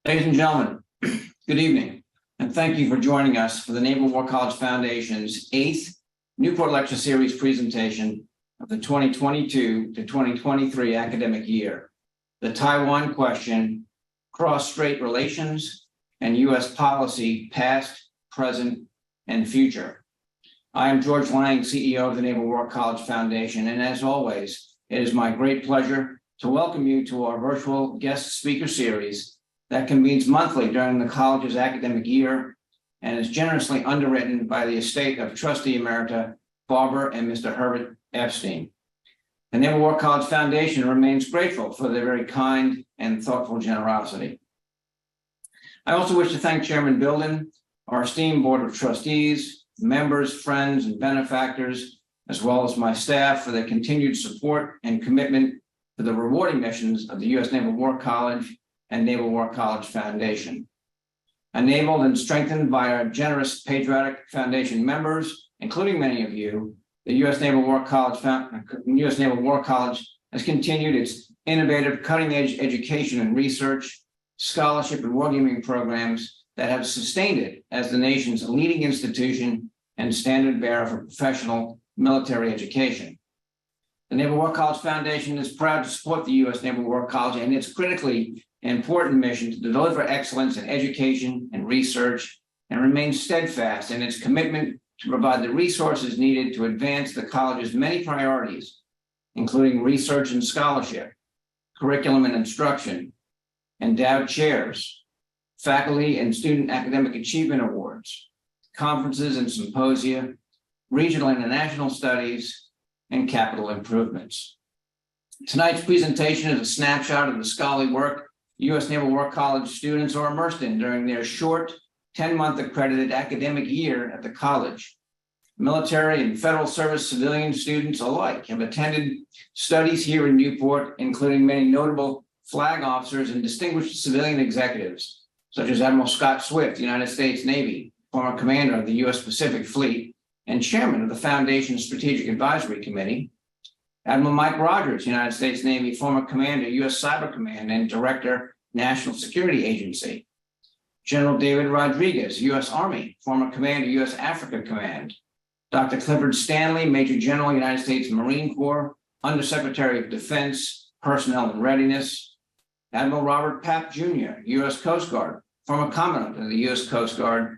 Ladies and gentlemen, good evening, and thank you for joining us for the Naval War College Foundation's 8th Newport Lecture Series presentation of the 2022 to 2023 academic year, the Taiwan Question, Cross-Strait Relations and U.S. Policy, Past, Present, and Future. I am George Lang, CEO of the Naval War College Foundation, and as always, it is my great pleasure to welcome you to our virtual guest speaker series that convenes monthly during the college's academic year and is generously underwritten by the estate of Trustee Emerita, Barbara and Mr. Herbert Epstein. The Naval War College Foundation remains grateful for their very kind and thoughtful generosity. I also wish to thank Chairman Bilden, our esteemed Board of Trustees, members, friends, and benefactors, as well as my staff for their continued support and commitment to the rewarding missions of the U.S. Naval War College and Naval War College Foundation. Enabled and strengthened by our generous patriotic foundation members, including many of you, the U.S. Naval War College has continued its innovative, cutting-edge education and research, scholarship, and wargaming programs that have sustained it as the nation's leading institution and standard bearer for professional military education. The Naval War College Foundation is proud to support the U.S. Naval War College and its critically important mission to deliver excellence in education and research and remain steadfast in its commitment to provide the resources needed to advance the college's many priorities, including research and scholarship, curriculum and instruction, endowed chairs, faculty and student academic achievement awards, conferences and symposia, regional and international studies, and capital improvements. Tonight's presentation is a snapshot of the scholarly work U.S. Naval War College students are immersed in during their short 10-month accredited academic year at the college. Military and federal service civilian students alike have attended studies here in Newport, including many notable flag officers and distinguished civilian executives, such as Admiral Scott Swift, United States Navy, former commander of the U.S. Pacific Fleet and chairman of the Foundation's Strategic Advisory Committee, Admiral Mike Rogers, United States Navy, former commander, U.S. Cyber Command and director, National Security Agency. General David Rodriguez, U.S. Army, former commander, U.S. Africa Command. Dr. Clifford Stanley, Major General, United States Marine Corps, Undersecretary of Defense, Personnel and Readiness. Admiral Robert Papp, Jr., U.S. Coast Guard, former Commandant of the U.S. Coast Guard.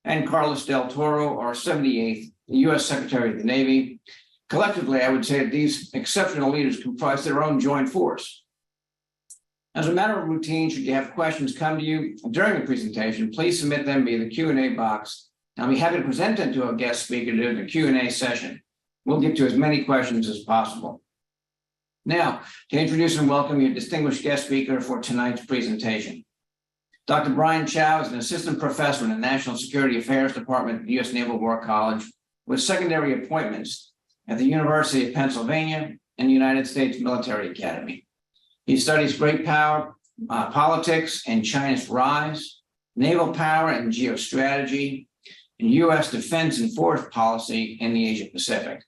And Carlos Del Toro, our 78th U.S. Secretary of the Navy. Collectively, I would say that these exceptional leaders comprise their own joint force. As a matter of routine, should you have questions come to you during the presentation, please submit them via the Q&A box. I'll be happy to present them to a guest speaker during the Q&A session. We'll get to as many questions as possible. Now, to introduce and welcome your distinguished guest speaker for tonight's presentation. Dr. Brian Chao is an assistant professor in the National Security Affairs Department at the U.S. Naval War College with secondary appointments at the University of Pennsylvania and the United States Military Academy. He studies great power politics and China's rise, naval power and geostrategy, and U.S. defense and foreign policy in the Asia Pacific.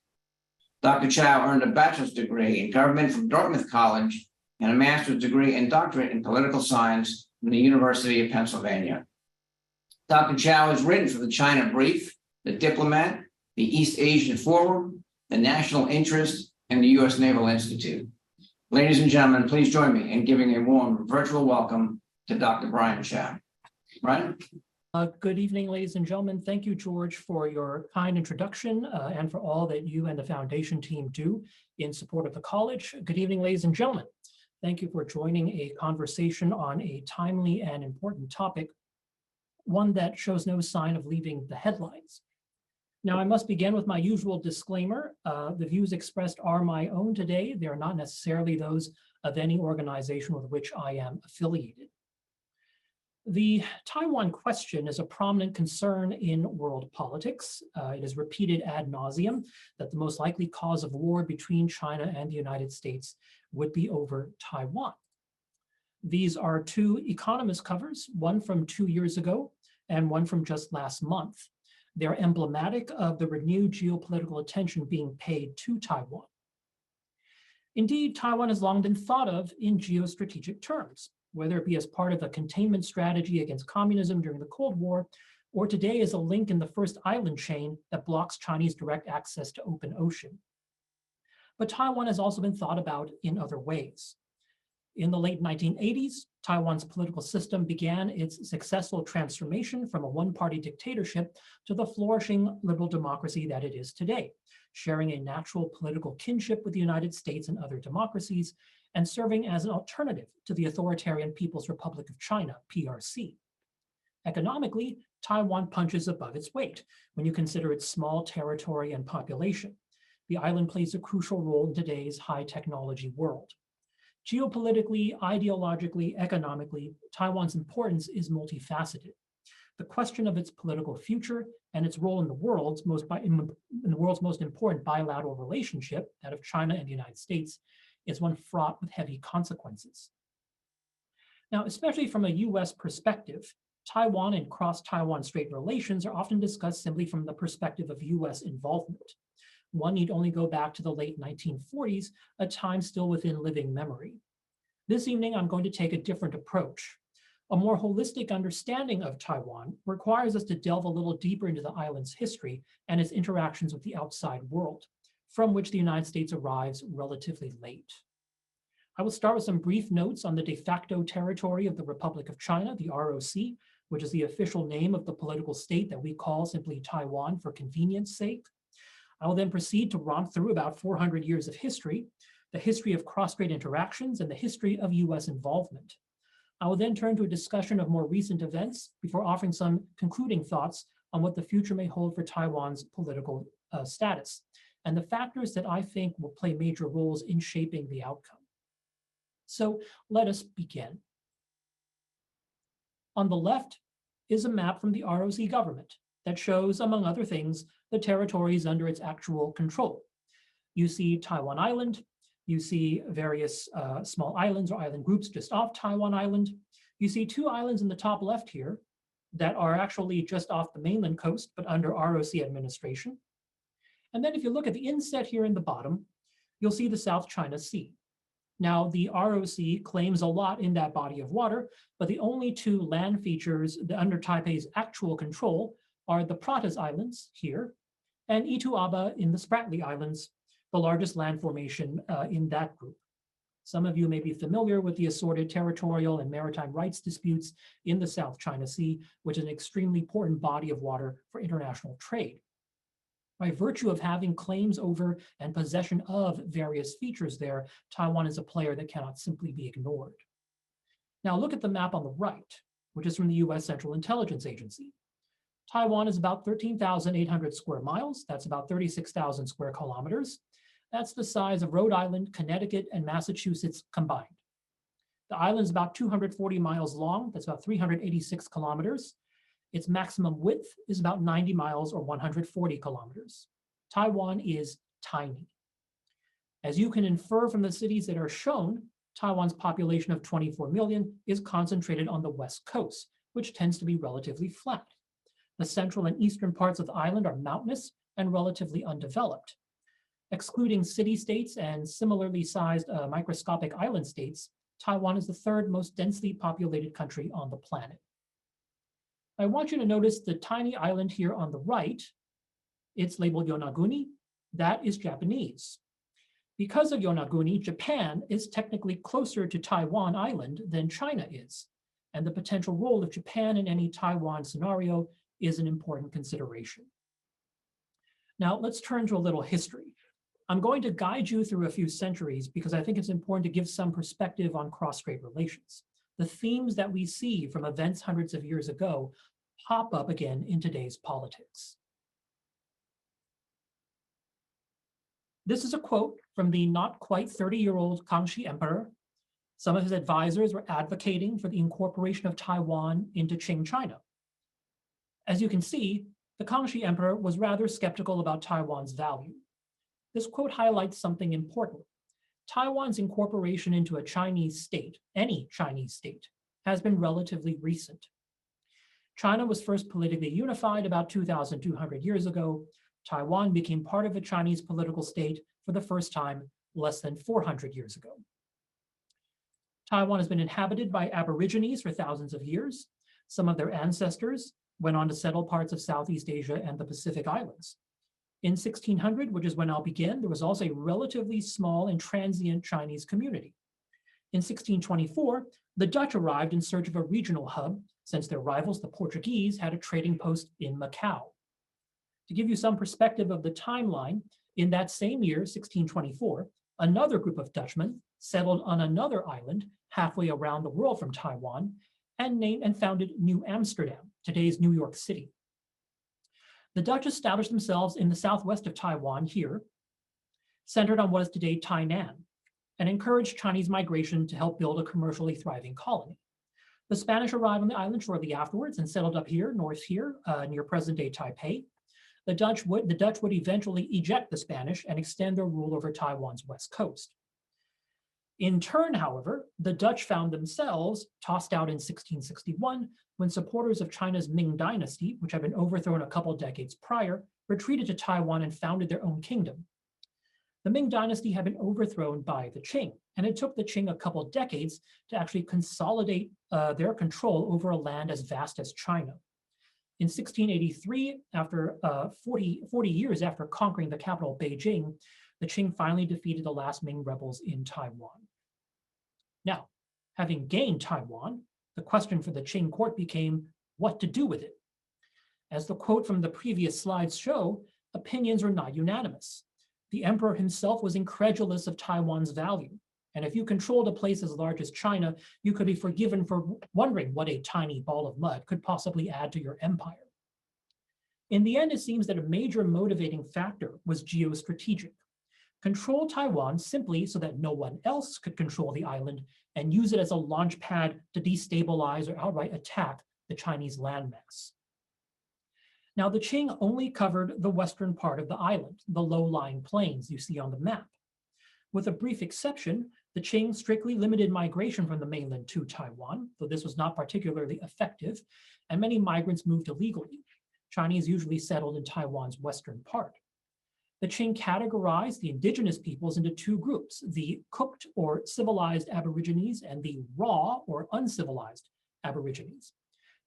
Dr. Chao earned a bachelor's degree in government from Dartmouth College and a master's degree and doctorate in political science from the University of Pennsylvania. Dr. Chao has written for the China Brief, the Diplomat, the East Asian Forum, the National Interest, and the U.S. Naval Institute. Ladies and gentlemen, please join me in giving a warm virtual welcome to Dr. Brian Chao. Brian? Good evening, ladies and gentlemen. Thank you, George, for your kind introduction and for all that you and the foundation team do in support of the college. Good evening, ladies and gentlemen. Thank you for joining a conversation on a timely and important topic, one that shows no sign of leaving the headlines. Now, I must begin with my usual disclaimer. The views expressed are my own today. They are not necessarily those of any organization with which I am affiliated. The Taiwan question is a prominent concern in world politics. It is repeated ad nauseum that the most likely cause of war between China and the United States would be over Taiwan. These are two Economist covers, one from 2 years ago and one from just last month. They're emblematic of the renewed geopolitical attention being paid to Taiwan. Indeed, Taiwan has long been thought of in geostrategic terms. whether it be as part of a containment strategy against communism during the Cold War, or today as a link in the first island chain that blocks Chinese direct access to open ocean. But Taiwan has also been thought about in other ways. In the late 1980s, Taiwan's political system began its successful transformation from a one-party dictatorship to the flourishing liberal democracy that it is today, sharing a natural political kinship with the United States and other democracies, and serving as an alternative to the authoritarian People's Republic of China, PRC. Economically, Taiwan punches above its weight when you consider its small territory and population. The island plays a crucial role in today's high technology world. Geopolitically, ideologically, economically, Taiwan's importance is multifaceted. The question of its political future and its role in the world's most important bilateral relationship, that of China and the United States, is one fraught with heavy consequences. Now, especially from a U.S. perspective, Taiwan and cross-Taiwan-Strait relations are often discussed simply from the perspective of U.S. involvement. One need only go back to the late 1940s, a time still within living memory. This evening, I'm going to take a different approach. A more holistic understanding of Taiwan requires us to delve a little deeper into the island's history and its interactions with the outside world, from which the United States arrives relatively late. I will start with some brief notes on the de facto territory of the Republic of China, the ROC, which is the official name of the political state that we call simply Taiwan for convenience sake. I will then proceed to romp through about 400 years of history, the history of cross-strait interactions, and the history of U.S. involvement. I will then turn to a discussion of more recent events before offering some concluding thoughts on what the future may hold for Taiwan's political status and the factors that I think will play major roles in shaping the outcome. So let us begin. On the left is a map from the ROC government that shows, among other things, the territories under its actual control. You see Taiwan Island, you see various small islands or island groups just off Taiwan Island. You see two islands in the top left here that are actually just off the mainland coast, but under ROC administration. And then if you look at the inset here in the bottom, you'll see the South China Sea. Now, the ROC claims a lot in that body of water, but the only two land features that under Taipei's actual control are the Pratas Islands here and Itu Aba in the Spratly Islands, the largest land formation in that group. Some of you may be familiar with the assorted territorial and maritime rights disputes in the South China Sea, which is an extremely important body of water for international trade. By virtue of having claims over and possession of various features there, Taiwan is a player that cannot simply be ignored. Now look at the map on the right, which is from the U.S. Central Intelligence Agency. Taiwan is about 13,800 square miles. That's about 36,000 square kilometers. That's the size of Rhode Island, Connecticut, and Massachusetts combined. The island is about 240 miles long. That's about 386 kilometers. Its maximum width is about 90 miles or 140 kilometers. Taiwan is tiny. As you can infer from the cities that are shown, Taiwan's population of 24 million is concentrated on the west coast, which tends to be relatively flat. The central and eastern parts of the island are mountainous and relatively undeveloped. Excluding city-states and similarly sized microscopic island states, Taiwan is the third most densely populated country on the planet. I want you to notice the tiny island here on the right. It's labeled Yonaguni. That is Japanese. Because of Yonaguni, Japan is technically closer to Taiwan Island than China is, and the potential role of Japan in any Taiwan scenario is an important consideration. Now, let's turn to a little history. I'm going to guide you through a few centuries because I think it's important to give some perspective on cross-strait relations. The themes that we see from events hundreds of years ago pop up again in today's politics. This is a quote from the not quite 30-year-old Kangxi Emperor. Some of his advisors were advocating for the incorporation of Taiwan into Qing China. As you can see, the Kangxi Emperor was rather skeptical about Taiwan's value. This quote highlights something important. Taiwan's incorporation into a Chinese state, any Chinese state, has been relatively recent. China was first politically unified about 2,200 years ago. Taiwan became part of a Chinese political state for the first time less than 400 years ago. Taiwan has been inhabited by Aborigines for thousands of years. Some of their ancestors went on to settle parts of Southeast Asia and the Pacific Islands. In 1600, which is when I'll begin, there was also a relatively small and transient Chinese community. In 1624, the Dutch arrived in search of a regional hub, since their rivals, the Portuguese, had a trading post in Macau. To give you some perspective of the timeline, in that same year, 1624, another group of Dutchmen settled on another island halfway around the world from Taiwan and founded New Amsterdam, today's New York City. The Dutch established themselves in the southwest of Taiwan here, centered on what is today Tainan, and encouraged Chinese migration to help build a commercially thriving colony. The Spanish arrived on the island shortly afterwards and settled up here, north here, near present-day Taipei. The Dutch would eventually eject the Spanish and extend their rule over Taiwan's west coast. In turn, however, the Dutch found themselves tossed out in 1661 when supporters of China's Ming dynasty, which had been overthrown a couple decades prior, retreated to Taiwan and founded their own kingdom. The Ming dynasty had been overthrown by the Qing, and it took the Qing a couple decades to actually consolidate their control over a land as vast as China. In 1683, after 40 years after conquering the capital, Beijing, the Qing finally defeated the last Ming rebels in Taiwan. Now, having gained Taiwan, the question for the Qing court became what to do with it. As the quote from the previous slides show, opinions were not unanimous. The emperor himself was incredulous of Taiwan's value. And if you controlled a place as large as China, you could be forgiven for wondering what a tiny ball of mud could possibly add to your empire. In the end, it seems that a major motivating factor was geostrategic. Control Taiwan simply so that no one else could control the island and use it as a launch pad to destabilize or outright attack the Chinese landmass. Now, the Qing only covered the western part of the island, the low-lying plains you see on the map. With a brief exception, the Qing strictly limited migration from the mainland to Taiwan, though this was not particularly effective, and many migrants moved illegally. Chinese usually settled in Taiwan's western part. The Qing categorized the indigenous peoples into two groups, the cooked or civilized Aborigines and the raw or uncivilized Aborigines.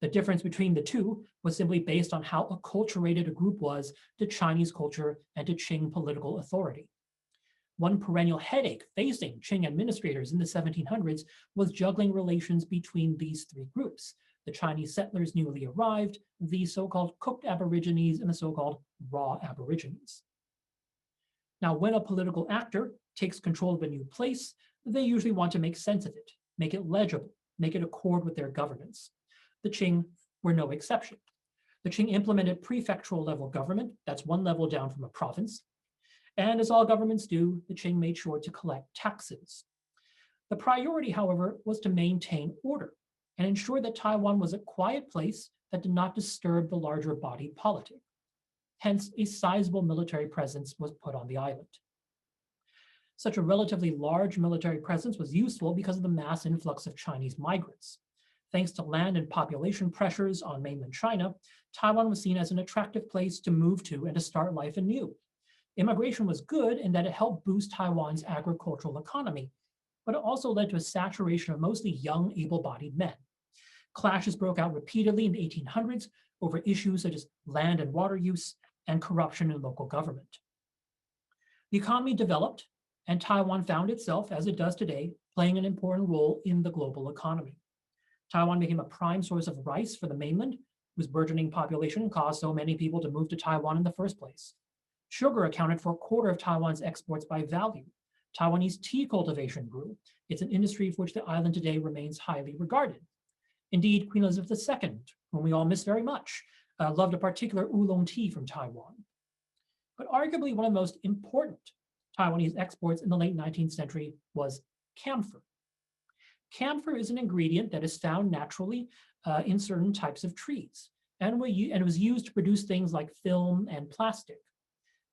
The difference between the two was simply based on how acculturated a group was to Chinese culture and to Qing political authority. One perennial headache facing Qing administrators in the 1700s was juggling relations between these three groups, the Chinese settlers newly arrived, the so-called cooked Aborigines, and the so-called raw Aborigines. Now, when a political actor takes control of a new place, they usually want to make sense of it, make it legible, make it accord with their governance. The Qing were no exception. The Qing implemented prefectural level government, that's one level down from a province. And as all governments do, the Qing made sure to collect taxes. The priority, however, was to maintain order and ensure that Taiwan was a quiet place that did not disturb the larger body politic. Hence, a sizable military presence was put on the island. Such a relatively large military presence was useful because of the mass influx of Chinese migrants. Thanks to land and population pressures on mainland China, Taiwan was seen as an attractive place to move to and to start life anew. Immigration was good in that it helped boost Taiwan's agricultural economy, but it also led to a saturation of mostly young, able-bodied men. Clashes broke out repeatedly in the 1800s over issues such as land and water use and corruption in local government. The economy developed, and Taiwan found itself, as it does today, playing an important role in the global economy. Taiwan became a prime source of rice for the mainland, whose burgeoning population caused so many people to move to Taiwan in the first place. Sugar accounted for a quarter of Taiwan's exports by value. Taiwanese tea cultivation grew. It's an industry for which the island today remains highly regarded. Indeed, Queen Elizabeth II, whom we all miss very much, loved a particular oolong tea from Taiwan. But arguably one of the most important Taiwanese exports in the late 19th century was camphor. Camphor is an ingredient that is found naturally in certain types of trees, and it was used to produce things like film and plastic.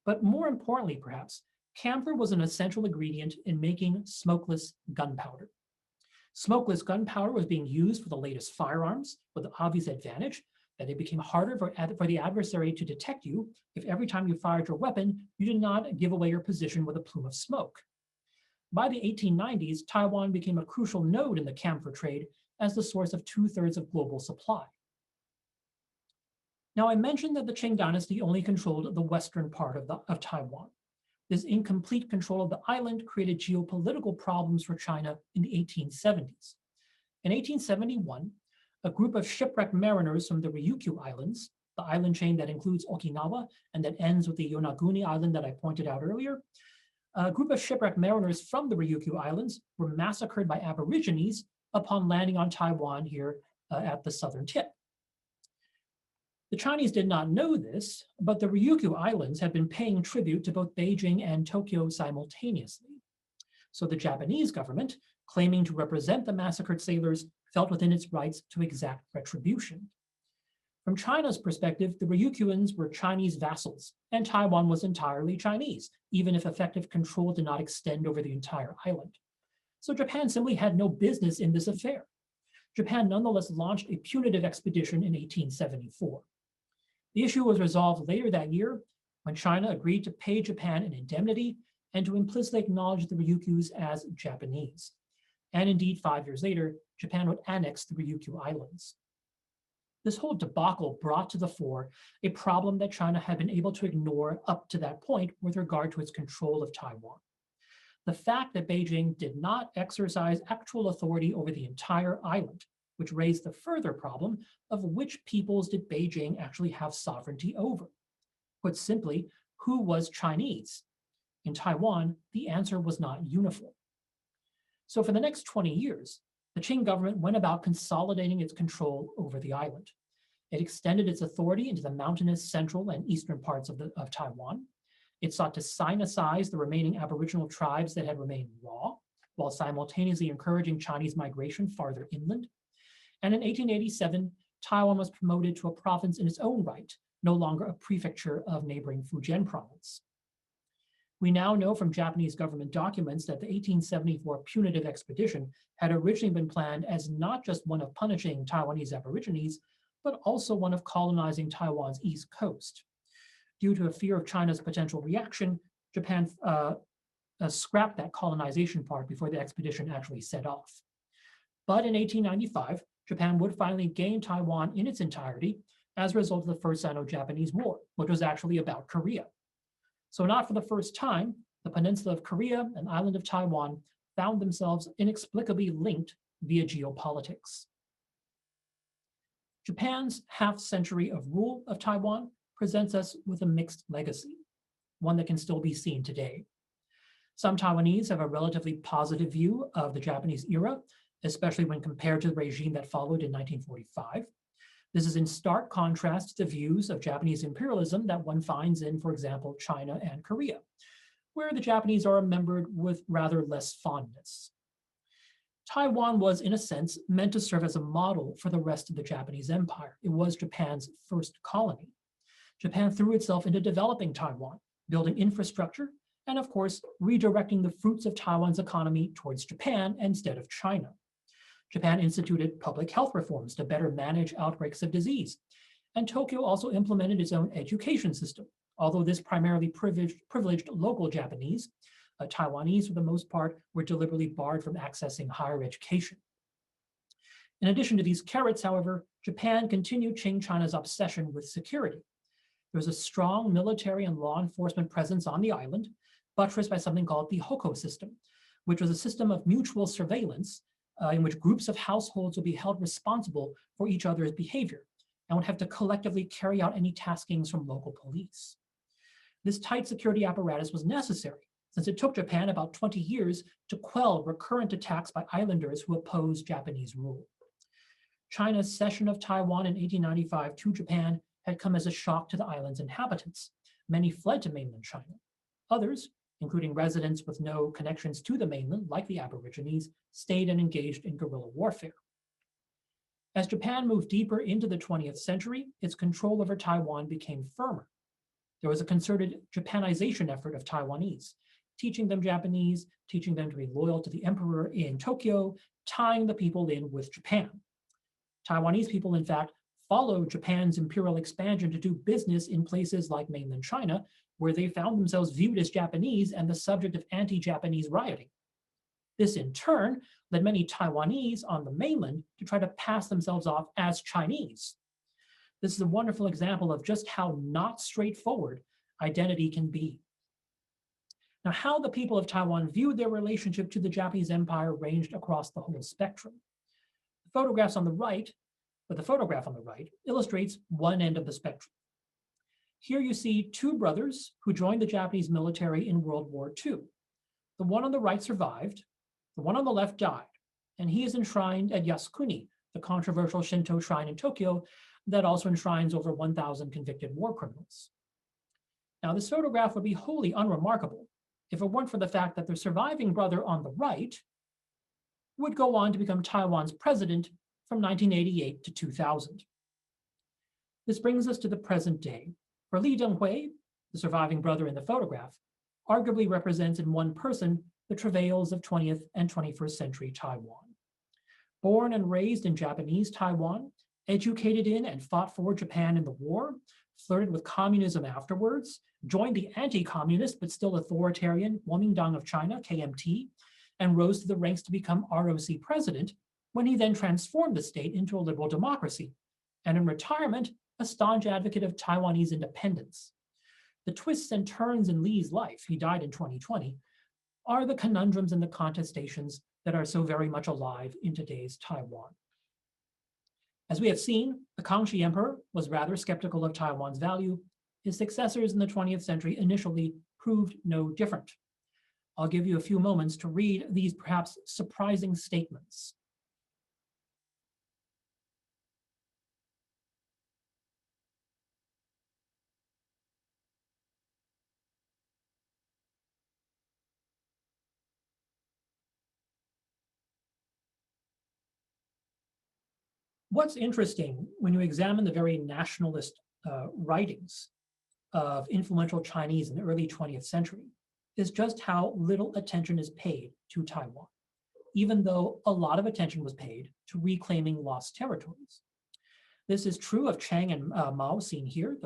But more importantly, perhaps, camphor was an essential ingredient in making smokeless gunpowder. Smokeless gunpowder was being used for the latest firearms, with the obvious advantage that it became harder for the adversary to detect you if every time you fired your weapon, you did not give away your position with a plume of smoke. by the 1890s, Taiwan became a crucial node in the camphor trade as the source of 2/3 of global supply. Now, I mentioned that the Qing dynasty only controlled the western part of Taiwan. This incomplete control of the island created geopolitical problems for China in the 1870s. In 1871, a group of shipwrecked mariners from the Ryukyu Islands, the island chain that includes Okinawa and that ends with the Yonaguni Island that I pointed out earlier, a group of shipwrecked mariners from the Ryukyu Islands were massacred by Aborigines upon landing on Taiwan here at the southern tip. The Chinese did not know this, but the Ryukyu Islands had been paying tribute to both Beijing and Tokyo simultaneously. So the Japanese government, claiming to represent the massacred sailors, felt within its rights to exact retribution. From China's perspective, the Ryukyuans were Chinese vassals, and Taiwan was entirely Chinese, even if effective control did not extend over the entire island. So Japan simply had no business in this affair. Japan nonetheless launched a punitive expedition in 1874. The issue was resolved later that year when China agreed to pay Japan an indemnity and to implicitly acknowledge the Ryukyus as Japanese. And indeed, 5 years later, Japan would annex the Ryukyu Islands. This whole debacle brought to the fore a problem that China had been able to ignore up to that point with regard to its control of Taiwan. The fact that Beijing did not exercise actual authority over the entire island, which raised the further problem of which peoples did Beijing actually have sovereignty over. Put simply, who was Chinese? In Taiwan, the answer was not uniform. So for the next 20 years, the Qing government went about consolidating its control over the island. It extended its authority into the mountainous central and eastern parts of Taiwan. It sought to Sinicize the remaining Aboriginal tribes that had remained raw, while simultaneously encouraging Chinese migration farther inland. And in 1887, Taiwan was promoted to a province in its own right, no longer a prefecture of neighboring Fujian province. We now know from Japanese government documents that the 1874 punitive expedition had originally been planned as not just one of punishing Taiwanese Aborigines, but also one of colonizing Taiwan's east coast. Due to a fear of China's potential reaction, Japan scrapped that colonization part before the expedition actually set off. But in 1895, Japan would finally gain Taiwan in its entirety as a result of the First Sino-Japanese War, which was actually about Korea. So not for the first time, the peninsula of Korea and island of Taiwan found themselves inexplicably linked via geopolitics. Japan's half-century of rule of Taiwan presents us with a mixed legacy, one that can still be seen today. Some Taiwanese have a relatively positive view of the Japanese era, especially when compared to the regime that followed in 1945. This is in stark contrast to the views of Japanese imperialism that one finds in, for example, China and Korea, where the Japanese are remembered with rather less fondness. Taiwan was, in a sense, meant to serve as a model for the rest of the Japanese empire. It was Japan's first colony. Japan threw itself into developing Taiwan, building infrastructure, and of course, redirecting the fruits of Taiwan's economy towards Japan instead of China. Japan instituted public health reforms to better manage outbreaks of disease. And Tokyo also implemented its own education system, although this primarily privileged local Japanese. Taiwanese, for the most part, were deliberately barred from accessing higher education. In addition to these carrots, however, Japan continued Qing China's obsession with security. There was a strong military and law enforcement presence on the island, buttressed by something called the Hoko system, which was a system of mutual surveillance in which groups of households would be held responsible for each other's behavior and would have to collectively carry out any taskings from local police. This tight security apparatus was necessary since it took Japan about 20 years to quell recurrent attacks by islanders who opposed Japanese rule. China's cession of Taiwan in 1895 to Japan had come as a shock to the island's inhabitants. Many fled to mainland China. Others, including residents with no connections to the mainland, like the Aborigines, stayed and engaged in guerrilla warfare. As Japan moved deeper into the 20th century, its control over Taiwan became firmer. There was a concerted Japanization effort of Taiwanese, teaching them Japanese, teaching them to be loyal to the emperor in Tokyo, tying the people in with Japan. Taiwanese people, in fact, followed Japan's imperial expansion to do business in places like mainland China, where they found themselves viewed as Japanese and the subject of anti-Japanese rioting. This in turn led many Taiwanese on the mainland to try to pass themselves off as Chinese. This is a wonderful example of just how not straightforward identity can be. Now, how the people of Taiwan viewed their relationship to the Japanese Empire ranged across the whole spectrum. The photograph on the right illustrates one end of the spectrum. Here you see two brothers who joined the Japanese military in World War II. The one on the right survived, the one on the left died, and he is enshrined at Yasukuni, the controversial Shinto shrine in Tokyo that also enshrines over 1,000 convicted war criminals. Now, this photograph would be wholly unremarkable if it weren't for the fact that the surviving brother on the right would go on to become Taiwan's president from 1988 to 2000. This brings us to the present day, where Li Denghui, the surviving brother in the photograph, arguably represents in one person the travails of 20th and 21st century Taiwan. Born and raised in Japanese Taiwan, educated in and fought for Japan in the war, flirted with communism afterwards, joined the anti-communist but still authoritarian Kuomintang of China, KMT, and rose to the ranks to become ROC president, when he then transformed the state into a liberal democracy, and in retirement, a staunch advocate of Taiwanese independence. The twists and turns in Li's life, he died in 2020, are the conundrums and the contestations that are so very much alive in today's Taiwan. As we have seen, the Kangxi Emperor was rather skeptical of Taiwan's value. His successors in the 20th century initially proved no different. I'll give you a few moments to read these perhaps surprising statements. What's interesting when you examine the very nationalist writings of influential Chinese in the early 20th century is just how little attention is paid to Taiwan, even though a lot of attention was paid to reclaiming lost territories. This is true of Chiang and Mao, seen here.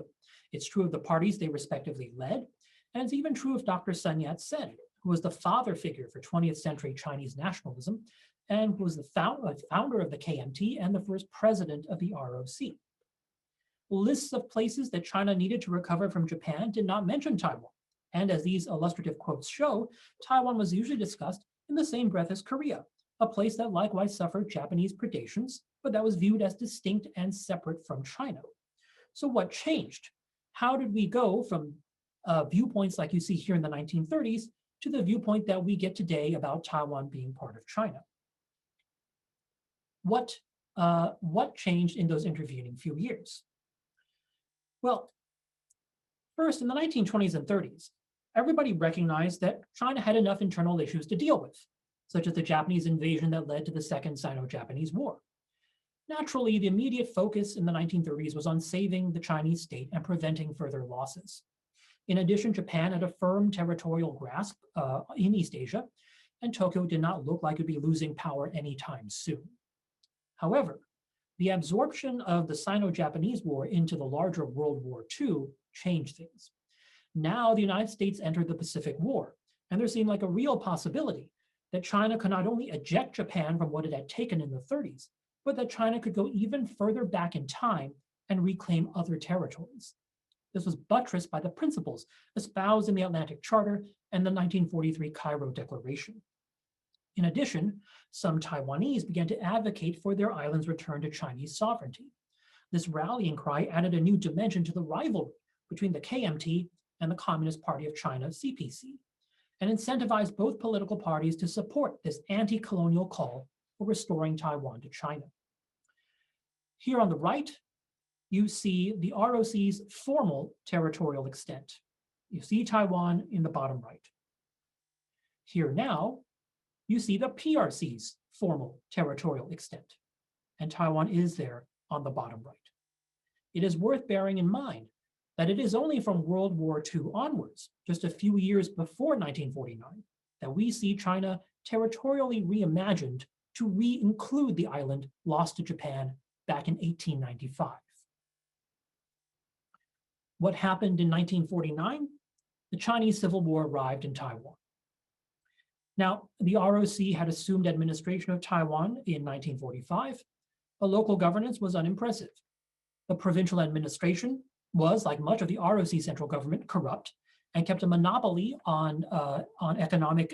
It's true of the parties they respectively led, and it's even true of Dr. Sun Yat-sen, who was the father figure for 20th century Chinese nationalism and who was the founder of the KMT and the first president of the ROC. Lists of places that China needed to recover from Japan did not mention Taiwan. And as these illustrative quotes show, Taiwan was usually discussed in the same breath as Korea, a place that likewise suffered Japanese predations, but that was viewed as distinct and separate from China. So what changed? How did we go from viewpoints like you see here in the 1930s to the viewpoint that we get today about Taiwan being part of China? What changed in those intervening few years? Well, first, in the 1920s and 30s, everybody recognized that China had enough internal issues to deal with, such as the Japanese invasion that led to the Second Sino-Japanese War. Naturally, the immediate focus in the 1930s was on saving the Chinese state and preventing further losses. In addition, Japan had a firm territorial grasp in East Asia, and Tokyo did not look like it would be losing power anytime soon. However, the absorption of the Sino-Japanese War into the larger World War II changed things. Now the United States entered the Pacific War, and there seemed like a real possibility that China could not only eject Japan from what it had taken in the 30s, but that China could go even further back in time and reclaim other territories. This was buttressed by the principles espoused in the Atlantic Charter and the 1943 Cairo Declaration. In addition, some Taiwanese began to advocate for their island's return to Chinese sovereignty. This rallying cry added a new dimension to the rivalry between the KMT and the Communist Party of China, CPC, and incentivized both political parties to support this anti-colonial call for restoring Taiwan to China. Here on the right, you see the ROC's formal territorial extent. You see Taiwan in the bottom right. Here now, you see the PRC's formal territorial extent, and Taiwan is there on the bottom right. It is worth bearing in mind that it is only from World War II onwards, just a few years before 1949, that we see China territorially reimagined to re-include the island lost to Japan back in 1895. What happened in 1949? The Chinese Civil War arrived in Taiwan. Now, the ROC had assumed administration of Taiwan in 1945, but local governance was unimpressive. The provincial administration was, like much of the ROC central government, corrupt and kept a monopoly on economic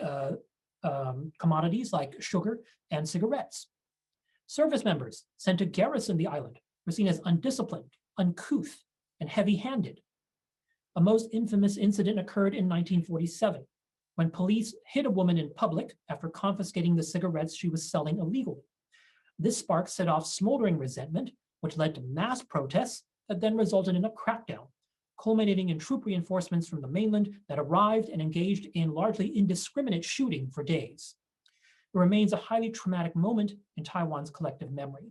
commodities like sugar and cigarettes. Service members sent to garrison the island were seen as undisciplined, uncouth, and heavy-handed. A most infamous incident occurred in 1947 when police hit a woman in public after confiscating the cigarettes she was selling illegally. This spark set off smoldering resentment, which led to mass protests that then resulted in a crackdown, culminating in troop reinforcements from the mainland that arrived and engaged in largely indiscriminate shooting for days. It remains a highly traumatic moment in Taiwan's collective memory.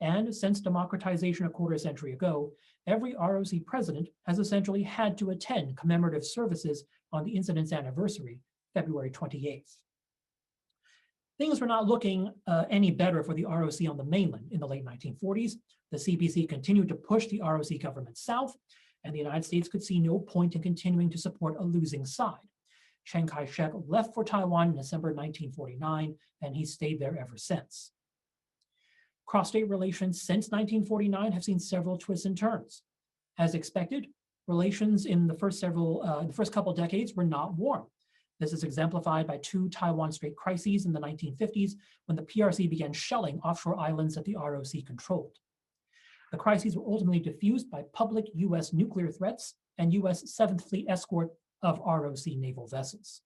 And since democratization a quarter century ago, every ROC president has essentially had to attend commemorative services on the incident's anniversary, February 28th. Things were not looking any better for the ROC on the mainland in the late 1940s. The CPC continued to push the ROC government south, and the United States could see no point in continuing to support a losing side. Chiang Kai-shek left for Taiwan in December 1949, and he stayed there ever since. Cross-strait relations since 1949 have seen several twists and turns. As expected, relations in the first couple decades were not warm. This is exemplified by two Taiwan Strait crises in the 1950s when the PRC began shelling offshore islands that the ROC controlled. The crises were ultimately diffused by public U.S. nuclear threats and U.S. 7th Fleet escort of ROC naval vessels.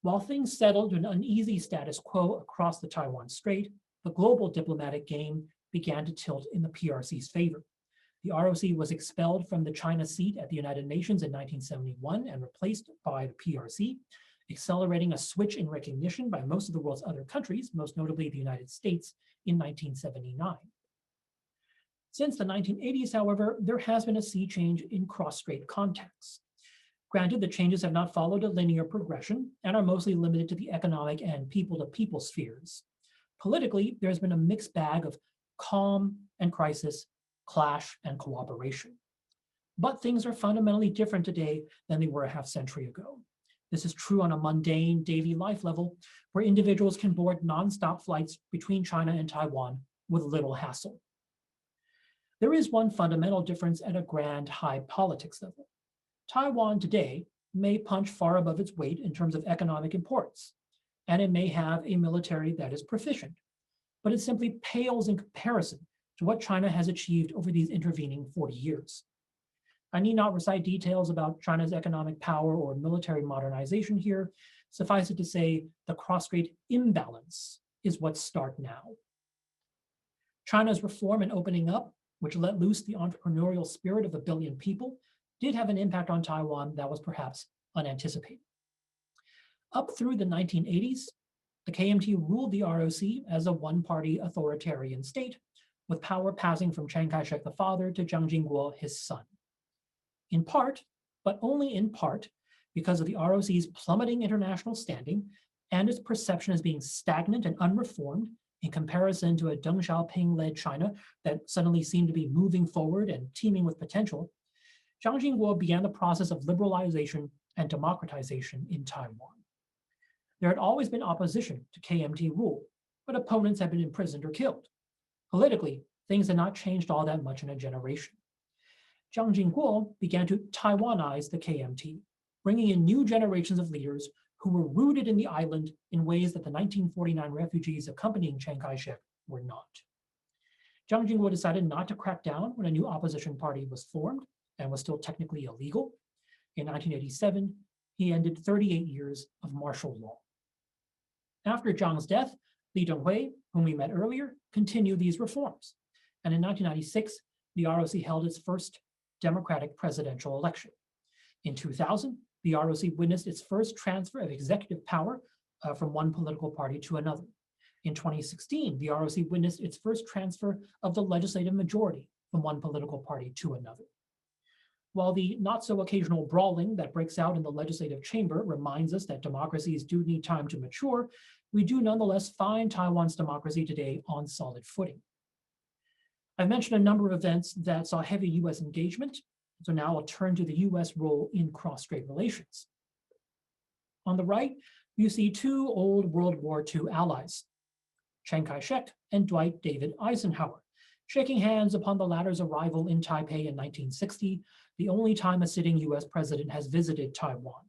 While things settled to an uneasy status quo across the Taiwan Strait, the global diplomatic game began to tilt in the PRC's favor. The ROC was expelled from the China seat at the United Nations in 1971 and replaced by the PRC, accelerating a switch in recognition by most of the world's other countries, most notably the United States, in 1979. Since the 1980s, however, there has been a sea change in cross-strait contexts. Granted, the changes have not followed a linear progression and are mostly limited to the economic and people-to-people spheres. Politically, there's been a mixed bag of calm and crisis, clash and cooperation. But things are fundamentally different today than they were a half century ago. This is true on a mundane daily life level, where individuals can board nonstop flights between China and Taiwan with little hassle. There is one fundamental difference at a grand high politics level. Taiwan today may punch far above its weight in terms of economic importance, and it may have a military that is proficient, but it simply pales in comparison to what China has achieved over these intervening 40 years. I need not recite details about China's economic power or military modernization here. Suffice it to say, the cross-strait imbalance is what's stark now. China's reform and opening up, which let loose the entrepreneurial spirit of a billion people, did have an impact on Taiwan that was perhaps unanticipated. Up through the 1980s, the KMT ruled the ROC as a one-party authoritarian state, with power passing from Chiang Kai-shek the father to Jiang Jingguo, his son. In part, but only in part, because of the ROC's plummeting international standing and its perception as being stagnant and unreformed in comparison to a Deng Xiaoping-led China that suddenly seemed to be moving forward and teeming with potential, Jiang Jingguo began the process of liberalization and democratization in Taiwan. There had always been opposition to KMT rule, but opponents had been imprisoned or killed. Politically, things had not changed all that much in a generation. Jiang Jingguo began to Taiwanize the KMT, bringing in new generations of leaders who were rooted in the island in ways that the 1949 refugees accompanying Chiang Kai-shek were not. Jiang Jingguo decided not to crack down when a new opposition party was formed and was still technically illegal. In 1987, he ended 38 years of martial law. After Jiang's death, Li Donghui, whom we met earlier, continued these reforms. And in 1996, the ROC held its first democratic presidential election. In 2000, the ROC witnessed its first transfer of executive power from one political party to another. In 2016, the ROC witnessed its first transfer of the legislative majority from one political party to another. While the not-so-occasional brawling that breaks out in the legislative chamber reminds us that democracies do need time to mature, we do nonetheless find Taiwan's democracy today on solid footing. I've mentioned a number of events that saw heavy U.S. engagement, so now I'll turn to the U.S. role in cross-strait relations. On the right, you see two old World War II allies, Chiang Kai-shek and Dwight David Eisenhower, shaking hands upon the latter's arrival in Taipei in 1960, the only time a sitting US president has visited Taiwan.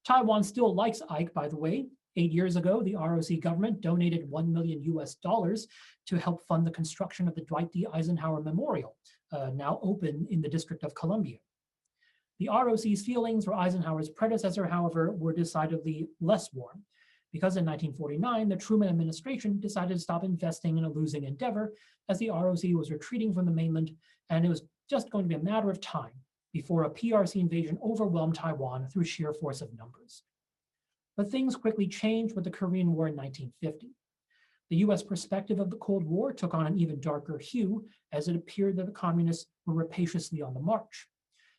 Taiwan still likes Ike, by the way. 8 years ago, the ROC government donated $1 million to help fund the construction of the Dwight D. Eisenhower Memorial, now open in the District of Columbia. The ROC's feelings for Eisenhower's predecessor, however, were decidedly less warm, because in 1949, the Truman administration decided to stop investing in a losing endeavor as the ROC was retreating from the mainland, and it was just going to be a matter of time before a PRC invasion overwhelmed Taiwan through sheer force of numbers. But things quickly changed with the Korean War in 1950. The US perspective of the Cold War took on an even darker hue as it appeared that the communists were rapaciously on the march.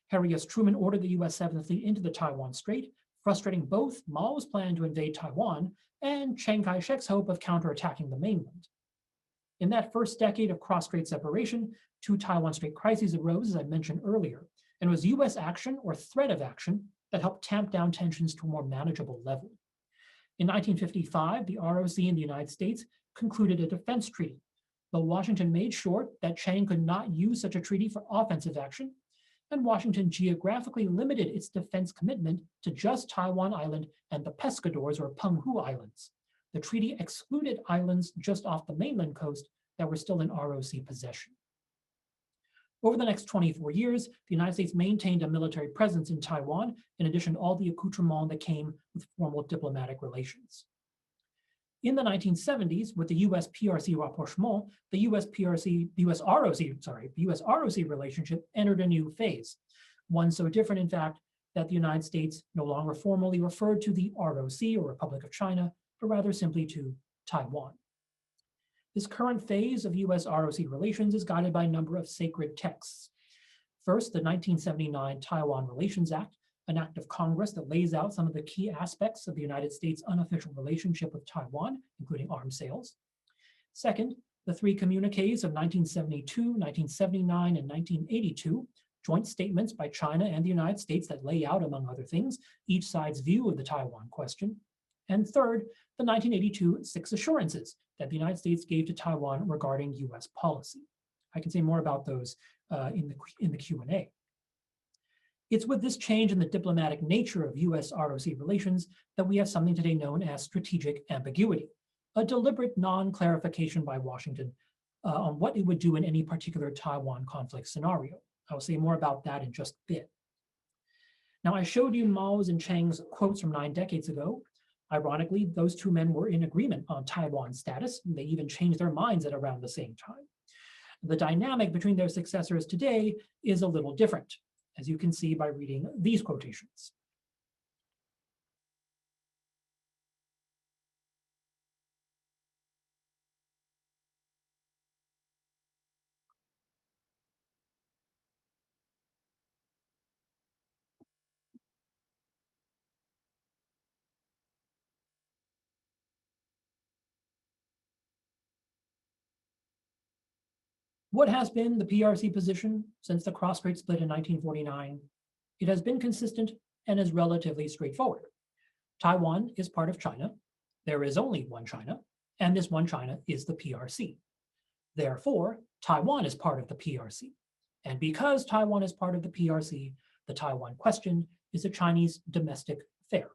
Harry S. Truman ordered the US 7th Fleet into the Taiwan Strait, frustrating both Mao's plan to invade Taiwan and Chiang Kai-shek's hope of counterattacking the mainland. In that first decade of cross-strait separation, two Taiwan Strait crises arose, as I mentioned earlier, and it was US action or threat of action that helped tamp down tensions to a more manageable level. In 1955, the ROC and the United States concluded a defense treaty, but Washington made sure that Chiang could not use such a treaty for offensive action, and Washington geographically limited its defense commitment to just Taiwan Island and the Pescadores or Penghu Islands. The treaty excluded islands just off the mainland coast that were still in ROC possession. Over the next 24 years, the United States maintained a military presence in Taiwan, in addition to all the accoutrement that came with formal diplomatic relations. In the 1970s, with the US PRC rapprochement, the US ROC relationship entered a new phase, one so different, in fact, that the United States no longer formally referred to the ROC or Republic of China, but rather simply to Taiwan. This current phase of US ROC relations is guided by a number of sacred texts. First, the 1979 Taiwan Relations Act, an act of Congress that lays out some of the key aspects of the United States' unofficial relationship with Taiwan, including arms sales. Second, the three communiques of 1972, 1979, and 1982, joint statements by China and the United States that lay out, among other things, each side's view of the Taiwan question. And third, the 1982 Six Assurances that the United States gave to Taiwan regarding US policy. I can say more about those in the Q&A. It's with this change in the diplomatic nature of US ROC relations that we have something today known as strategic ambiguity, a deliberate non-clarification by Washington on what it would do in any particular Taiwan conflict scenario. I'll say more about that in just a bit. Now, I showed you Mao's and Chiang's quotes from 9 decades ago. Ironically, those two men were in agreement on Taiwan's status. They even changed their minds at around the same time. The dynamic between their successors today is a little different, as you can see by reading these quotations. What has been the PRC position since the cross-strait split in 1949? It has been consistent and is relatively straightforward. Taiwan is part of China. There is only one China, and this one China is the PRC. Therefore, Taiwan is part of the PRC. And because Taiwan is part of the PRC, the Taiwan question is a Chinese domestic affair.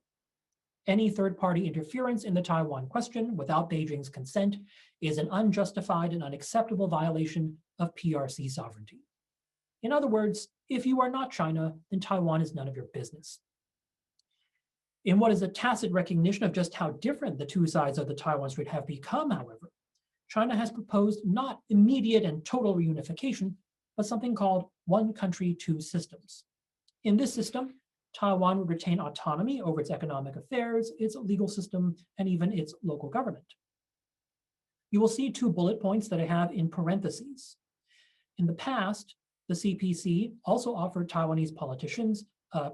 Any third-party interference in the Taiwan question without Beijing's consent is an unjustified and unacceptable violation of PRC sovereignty. In other words, if you are not China, then Taiwan is none of your business. In what is a tacit recognition of just how different the two sides of the Taiwan Strait have become, however, China has proposed not immediate and total reunification, but something called one country, two systems. In this system, Taiwan would retain autonomy over its economic affairs, its legal system, and even its local government. You will see 2 bullet points that I have in parentheses. In the past, the CPC also offered Taiwanese politicians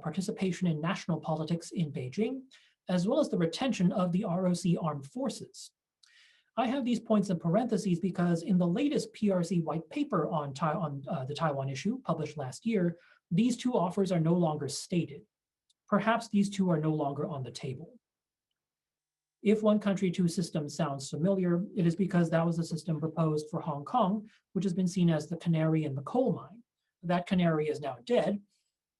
participation in national politics in Beijing, as well as the retention of the ROC armed forces. I have these points in parentheses because in the latest PRC white paper on the Taiwan issue, published last year, these 2 offers are no longer stated. Perhaps these 2 are no longer on the table. If one country, two systems sounds familiar, it is because that was the system proposed for Hong Kong, which has been seen as the canary in the coal mine. That canary is now dead,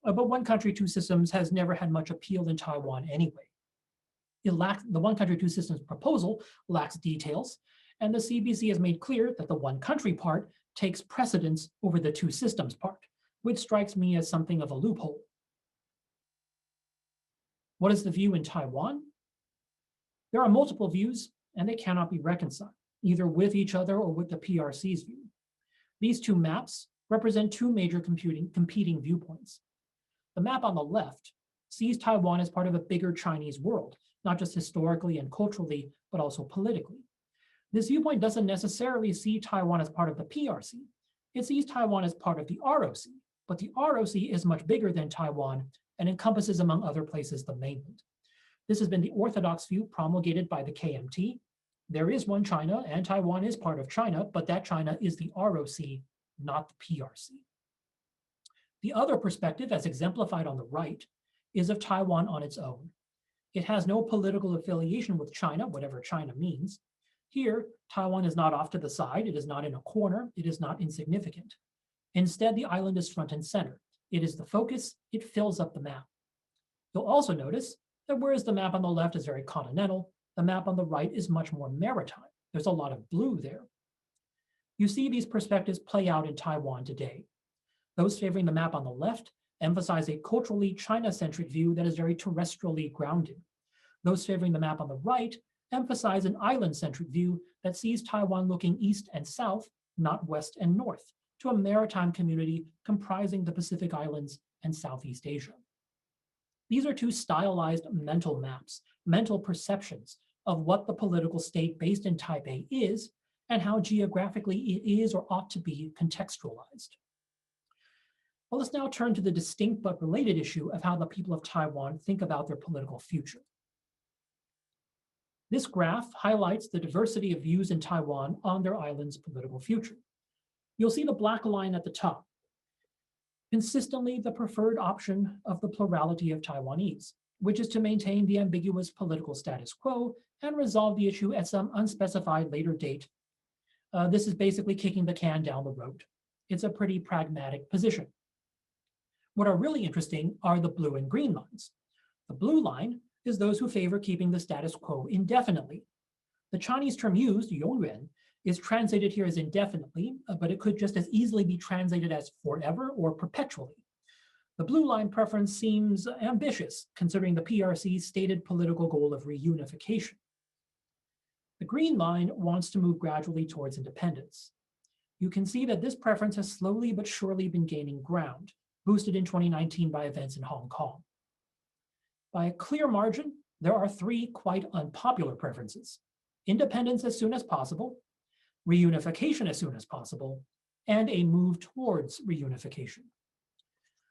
but one country, two systems has never had much appeal in Taiwan anyway. The one country, two systems proposal lacks details, and the CBC has made clear that the one country part takes precedence over the two systems part, which strikes me as something of a loophole. What is the view in Taiwan? There are multiple views, and they cannot be reconciled, either with each other or with the PRC's view. These two maps represent two major competing viewpoints. The map on the left sees Taiwan as part of a bigger Chinese world, not just historically and culturally, but also politically. This viewpoint doesn't necessarily see Taiwan as part of the PRC. It sees Taiwan as part of the ROC, but the ROC is much bigger than Taiwan and encompasses, among other places, the mainland. This has been the orthodox view promulgated by the KMT. There is one China, and Taiwan is part of China, but that China is the ROC, not the PRC. The other perspective, as exemplified on the right, is of Taiwan on its own. It has no political affiliation with China, whatever China means. Here, Taiwan is not off to the side, it is not in a corner, it is not insignificant. Instead, the island is front and center. It is the focus, it fills up the map. You'll also notice that whereas the map on the left is very continental, the map on the right is much more maritime. There's a lot of blue there. You see these perspectives play out in Taiwan today. Those favoring the map on the left emphasize a culturally China-centric view that is very terrestrially grounded. Those favoring the map on the right emphasize an island-centric view that sees Taiwan looking east and south, not west and north, to a maritime community comprising the Pacific Islands and Southeast Asia. These are two stylized mental maps, mental perceptions of what the political state based in Taipei is and how geographically it is or ought to be contextualized. Well, let's now turn to the distinct but related issue of how the people of Taiwan think about their political future. This graph highlights the diversity of views in Taiwan on their island's political future. You'll see the black line at the top. Consistently the preferred option of the plurality of Taiwanese, which is to maintain the ambiguous political status quo and resolve the issue at some unspecified later date. This is basically kicking the can down the road. It's a pretty pragmatic position. What are really interesting are the blue and green lines. The blue line is those who favor keeping the status quo indefinitely. The Chinese term used, 永远, is translated here as indefinitely, but it could just as easily be translated as forever or perpetually. The blue line preference seems ambitious, considering the PRC's stated political goal of reunification. The green line wants to move gradually towards independence. You can see that this preference has slowly but surely been gaining ground, boosted in 2019 by events in Hong Kong. By a clear margin, there are three quite unpopular preferences: independence as soon as possible, reunification as soon as possible, and a move towards reunification.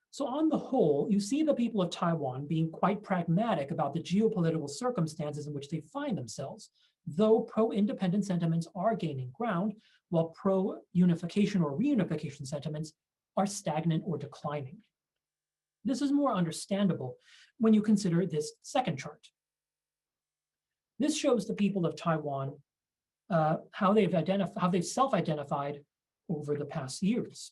So on the whole, you see the people of Taiwan being quite pragmatic about the geopolitical circumstances in which they find themselves, though pro-independent sentiments are gaining ground, while pro-unification or reunification sentiments are stagnant or declining. This is more understandable when you consider this second chart. This shows the people of Taiwan how they've self-identified over the past years.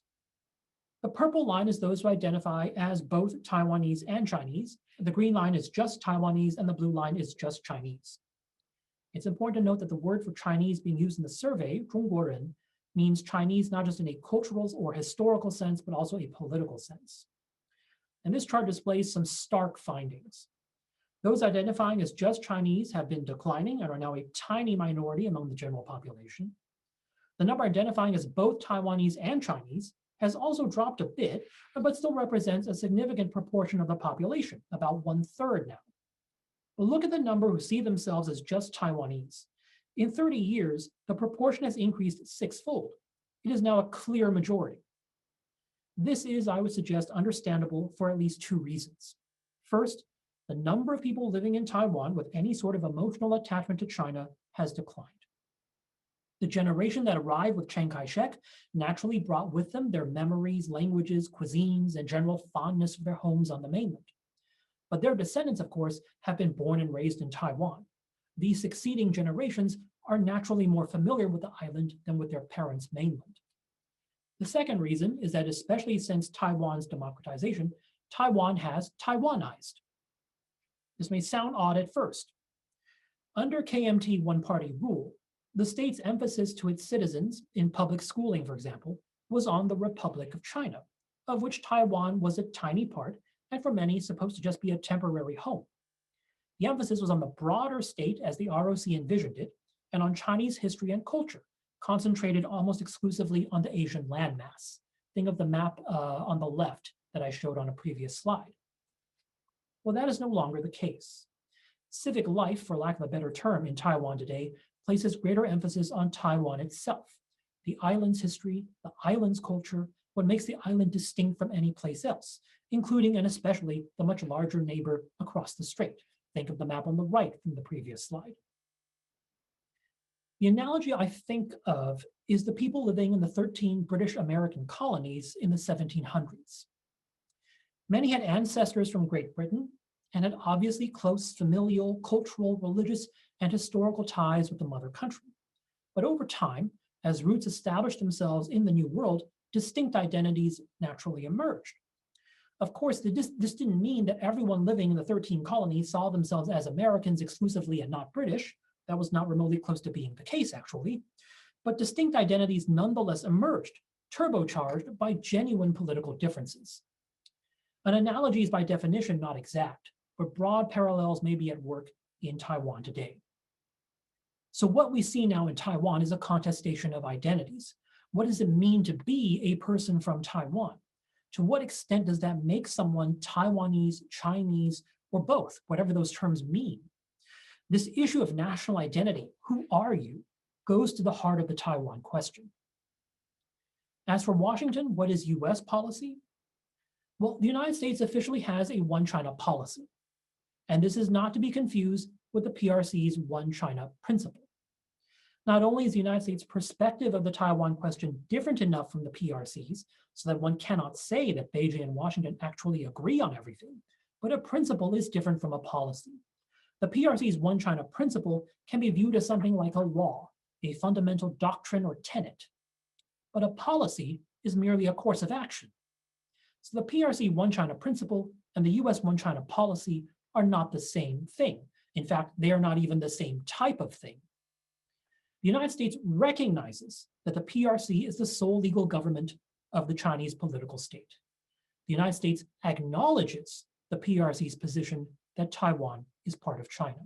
The purple line is those who identify as both Taiwanese and Chinese. The green line is just Taiwanese, and the blue line is just Chinese. It's important to note that the word for Chinese being used in the survey, 中国人, means Chinese not just in a cultural or historical sense, but also a political sense. And this chart displays some stark findings. Those identifying as just Chinese have been declining and are now a tiny minority among the general population. The number identifying as both Taiwanese and Chinese has also dropped a bit, but still represents a significant proportion of the population, about 1/3 now. But look at the number who see themselves as just Taiwanese. In 30 years, the proportion has increased sixfold. It is now a clear majority. This is, I would suggest, understandable for at least two reasons. First, the number of people living in Taiwan with any sort of emotional attachment to China has declined. The generation that arrived with Chiang Kai-shek naturally brought with them their memories, languages, cuisines, and general fondness for their homes on the mainland. But their descendants, of course, have been born and raised in Taiwan. these succeeding generations are naturally more familiar with the island than with their parents' mainland. The second reason is that especially since Taiwan's democratization, Taiwan has Taiwanized. This may sound odd at first. Under KMT one-party rule, the state's emphasis to its citizens in public schooling, for example, was on the Republic of China, of which Taiwan was a tiny part and for many supposed to just be a temporary home. The emphasis was on the broader state as the ROC envisioned it, and on Chinese history and culture, concentrated almost exclusively on the Asian landmass. Think of the map on the left that I showed on a previous slide. Well, that is no longer the case. Civic life, for lack of a better term, in Taiwan today places greater emphasis on Taiwan itself, the island's history, the island's culture, what makes the island distinct from any place else, including and especially the much larger neighbor across the strait. Think of the map on the right from the previous slide. The analogy I think of is the people living in the 13 British American colonies in the 1700s. Many had ancestors from Great Britain and had obviously close familial, cultural, religious, and historical ties with the mother country. But over time, as roots established themselves in the New World, distinct identities naturally emerged. Of course, this didn't mean that everyone living in the 13 colonies saw themselves as Americans exclusively and not British. That was not remotely close to being the case, actually. But distinct identities nonetheless emerged, turbocharged by genuine political differences. An analogy is by definition not exact, but broad parallels may be at work in Taiwan today. So what we see now in Taiwan is a contestation of identities. What does it mean to be a person from Taiwan? To what extent does that make someone Taiwanese, Chinese, or both, whatever those terms mean? This issue of national identity, who are you, goes to the heart of the Taiwan question. As for Washington, what is U.S. policy? Well, the United States officially has a one China policy, and this is not to be confused with the PRC's one China principle. Not only is the United States' perspective of the Taiwan question different enough from the PRC's so that one cannot say that Beijing and Washington actually agree on everything, but a principle is different from a policy. The PRC's one China principle can be viewed as something like a law, a fundamental doctrine or tenet, but a policy is merely a course of action. So the PRC one China principle and the US one China policy are not the same thing. In fact, they are not even the same type of thing. The United States recognizes that the PRC is the sole legal government of the Chinese political state. The United States acknowledges the PRC's position that Taiwan is part of China.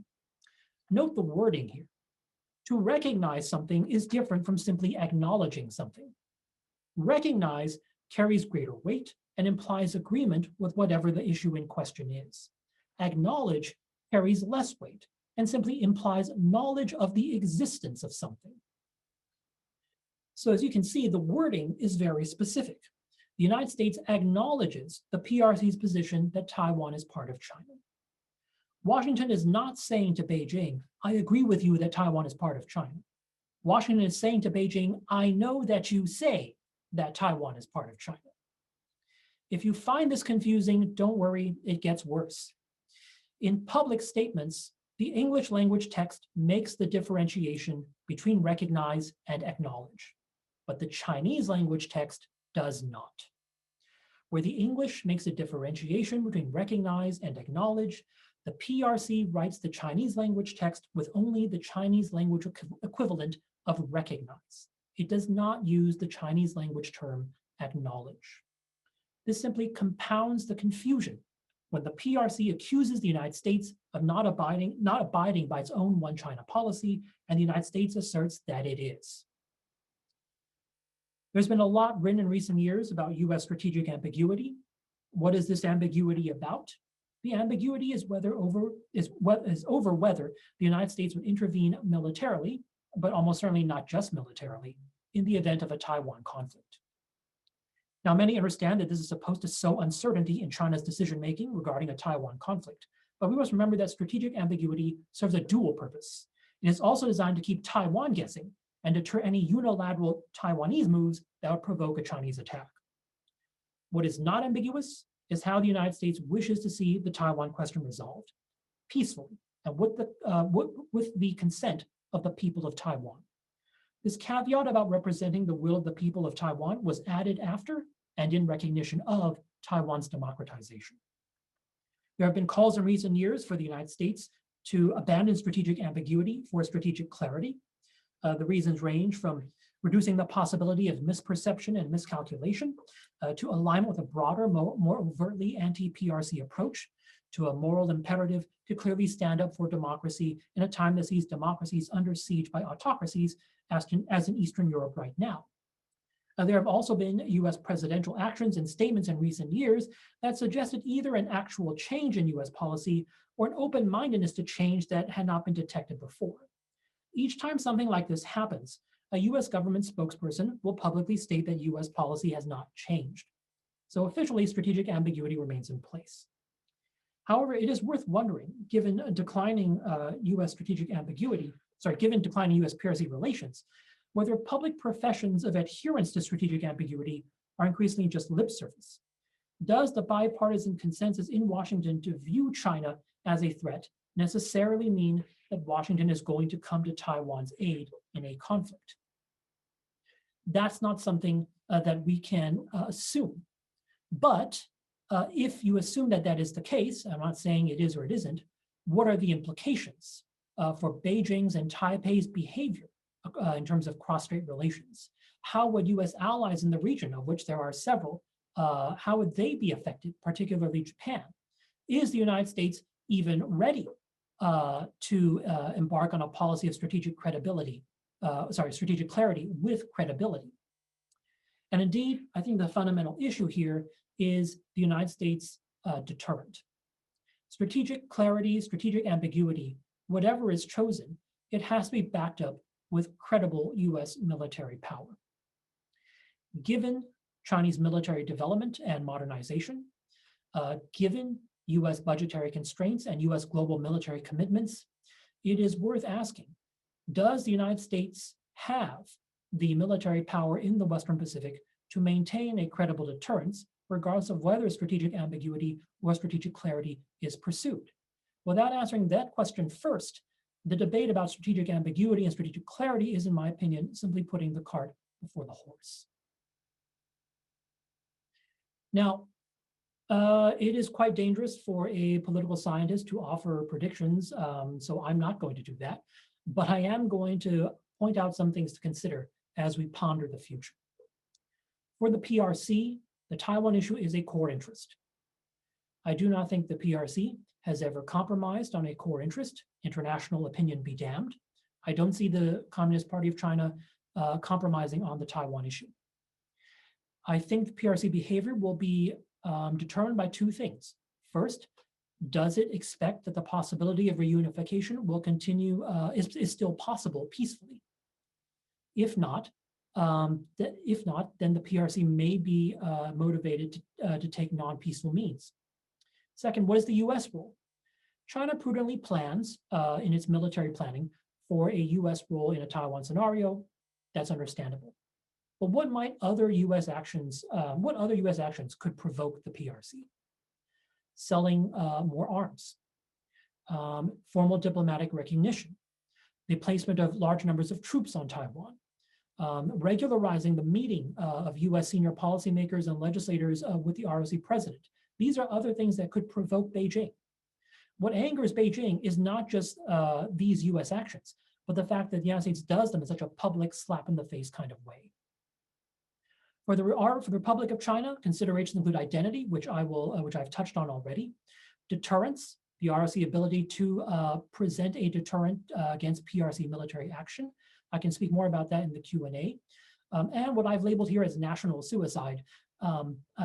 Note the wording here. To recognize something is different from simply acknowledging something. Recognize carries greater weight and implies agreement with whatever the issue in question is. Acknowledge carries less weight and simply implies knowledge of the existence of something. So as you can see, the wording is very specific. The United States acknowledges the PRC's position that Taiwan is part of China. Washington is not saying to Beijing, I agree with you that Taiwan is part of China. Washington is saying to Beijing, I know that you say that Taiwan is part of China. If you find this confusing, don't worry, it gets worse. In public statements, the English language text makes the differentiation between recognize and acknowledge, but the Chinese language text does not. Where the English makes a differentiation between recognize and acknowledge, the PRC writes the Chinese language text with only the Chinese language equivalent of recognize. It does not use the Chinese language term acknowledge. This simply compounds the confusion when the PRC accuses the United States of not abiding by its own one China policy, and the United States asserts that it is. There's been a lot written in recent years about US strategic ambiguity. What is this ambiguity about? The ambiguity is over whether the United States would intervene militarily, but almost certainly not just militarily, in the event of a Taiwan conflict. Now, many understand that this is supposed to sow uncertainty in China's decision-making regarding a Taiwan conflict, but we must remember that strategic ambiguity serves a dual purpose. It is also designed to keep Taiwan guessing and deter any unilateral Taiwanese moves that would provoke a Chinese attack. What is not ambiguous is how the United States wishes to see the Taiwan question resolved, peacefully, and with the consent of the people of Taiwan. This caveat about representing the will of the people of Taiwan was added after and in recognition of Taiwan's democratization. There have been calls in recent years for the United States to abandon strategic ambiguity for strategic clarity. The reasons range from reducing the possibility of misperception and miscalculation to alignment with a broader, more overtly anti-PRC approach, to a moral imperative to clearly stand up for democracy in a time that sees democracies under siege by autocracies, as in Eastern Europe right now. There have also been US presidential actions and statements in recent years that suggested either an actual change in US policy or an open-mindedness to change that had not been detected before. Each time something like this happens, a US government spokesperson will publicly state that US policy has not changed. So officially, strategic ambiguity remains in place. However, it is worth wondering, given declining US strategic ambiguity, given declining US PRC relations, whether public professions of adherence to strategic ambiguity are increasingly just lip service. Does the bipartisan consensus in Washington to view China as a threat necessarily mean that Washington is going to come to Taiwan's aid in a conflict? That's not something that we can assume. But if you assume that that is the case, I'm not saying it is or it isn't, what are the implications for Beijing's and Taipei's behavior in terms of cross-strait relations? How would US allies in the region, of which there are several, how would they be affected, particularly Japan? Is the United States even ready to embark on a policy of strategic clarity with credibility? And indeed, I think the fundamental issue here is the United States deterrent. Strategic clarity, strategic ambiguity, whatever is chosen, it has to be backed up with credible US military power. Given Chinese military development and modernization, given US budgetary constraints and US global military commitments, it is worth asking, does the United States have the military power in the Western Pacific to maintain a credible deterrence, regardless of whether strategic ambiguity or strategic clarity is pursued? Without answering that question first, the debate about strategic ambiguity and strategic clarity is, in my opinion, simply putting the cart before the horse. Now, it is quite dangerous for a political scientist to offer predictions, so I'm not going to do that. But I am going to point out some things to consider as we ponder the future. For the PRC, the Taiwan issue is a core interest. I do not think the PRC has ever compromised on a core interest. International opinion be damned. I don't see the Communist Party of China compromising on the Taiwan issue. I think the PRC behavior will be determined by two things. First, does it expect that the possibility of reunification will continue, is still possible peacefully? If not, then the PRC may be motivated to take non-peaceful means. Second, what is the US role? China prudently plans in its military planning for a US role in a Taiwan scenario. That's understandable. But what other US actions could provoke the PRC? Selling more arms, formal diplomatic recognition, the placement of large numbers of troops on Taiwan, regularizing the meeting of US senior policymakers and legislators with the ROC president. These are other things that could provoke Beijing. What angers Beijing is not just these US actions, but the fact that the United States does them in such a public slap in the face kind of way. For the Republic of China, considerations include identity, which I've touched on already, deterrence, the ROC ability to present a deterrent against PRC military action. I can speak more about that in the Q&A. And what I've labeled here as national suicide,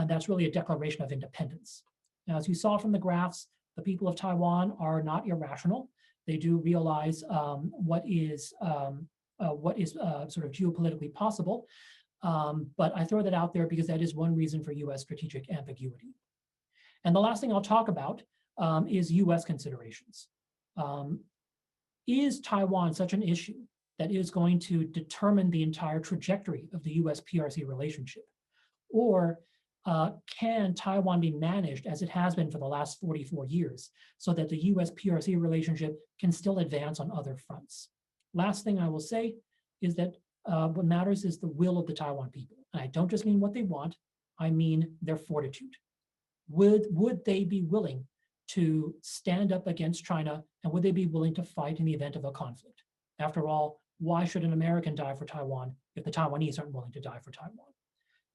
that's really a declaration of independence. Now, as you saw from the graphs, the people of Taiwan are not irrational. They do realize what is sort of geopolitically possible. But I throw that out there because that is one reason for US strategic ambiguity. And the last thing I'll talk about is US considerations. Is Taiwan such an issue that is going to determine the entire trajectory of the US-PRC relationship? Or can Taiwan be managed as it has been for the last 44 years so that the U.S.-PRC relationship can still advance on other fronts? Last thing I will say is that what matters is the will of the Taiwan people. And I don't just mean what they want, I mean their fortitude. Would they be willing to stand up against China, and would they be willing to fight in the event of a conflict? After all, why should an American die for Taiwan if the Taiwanese aren't willing to die for Taiwan?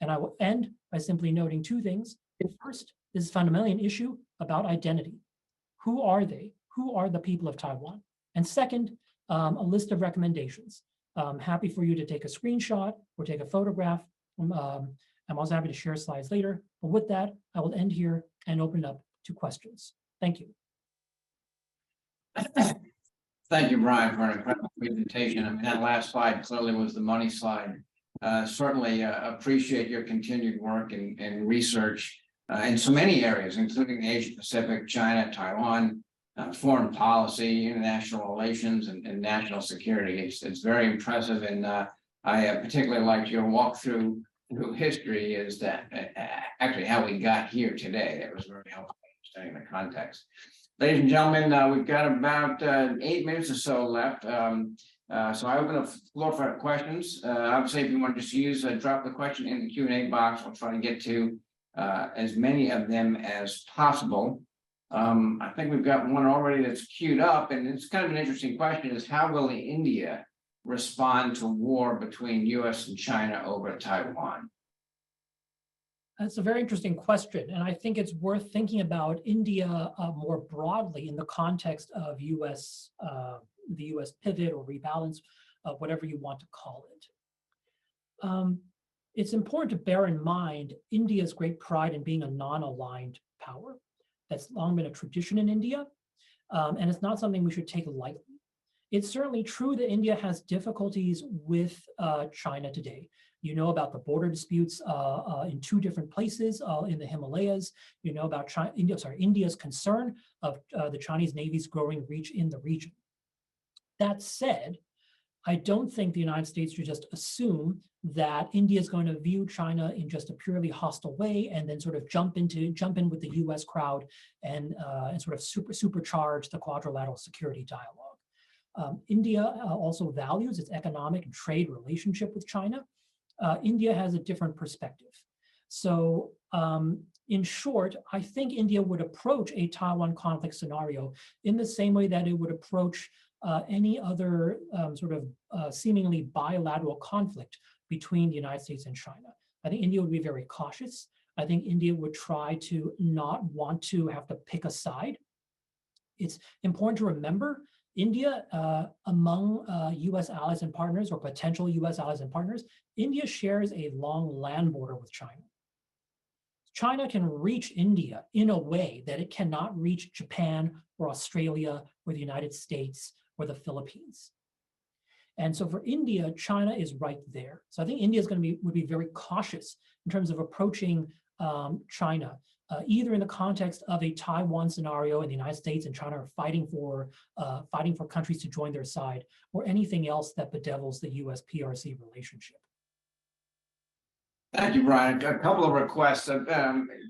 And I will end by simply noting two things. First, this is fundamentally an issue about identity. Who are they? Who are the people of Taiwan? And second, a list of recommendations. I'm happy for you to take a screenshot or take a photograph. I'm also happy to share slides later. But with that, I will end here and open it up to questions. Thank you. Thank you, Brian, for an incredible presentation. I mean, that last slide clearly was the money slide. Certainly appreciate your continued work and research in so many areas, including Asia Pacific, China, Taiwan, foreign policy, international relations, and national security. It's very impressive, and I particularly liked your walk through history. Is that actually how we got here today? That was very helpful understanding the context. Ladies and gentlemen, we've got about 8 minutes or so left. So I open the floor for questions. Obviously, if you want to just use drop the question in the Q&A box, I'll try to get to as many of them as possible. I think we've got one already that's queued up, and it's kind of an interesting question: is how will India respond to war between U.S. and China over Taiwan? That's a very interesting question, and I think it's worth thinking about India more broadly in the context of the U.S. pivot or rebalance, whatever you want to call it. It's important to bear in mind India's great pride in being a non-aligned power. That's long been a tradition in India, and it's not something we should take lightly. It's certainly true that India has difficulties with China today. You know about the border disputes in 2 different places in the Himalayas. You know about India's concern of the Chinese Navy's growing reach in the region. That said, I don't think the United States should just assume that India is going to view China in just a purely hostile way and then sort of jump in with the U.S. crowd and sort of supercharge the quadrilateral security dialogue. India also values its economic and trade relationship with China. India has a different perspective. So in short, I think India would approach a Taiwan conflict scenario in the same way that it would approach any other sort of seemingly bilateral conflict between the United States and China. I think India would be very cautious. I think India would try to not want to have to pick a side. It's important to remember India, among U.S. allies and partners, or potential U.S. allies and partners, India shares a long land border with China. China can reach India in a way that it cannot reach Japan or Australia or the United States or the Philippines. And so for India, China is right there. So I think India would be very cautious in terms of approaching China, either in the context of a Taiwan scenario and the United States and China are fighting for countries to join their side, or anything else that bedevils the U.S.-PRC relationship. Thank you, Brian. A couple of requests.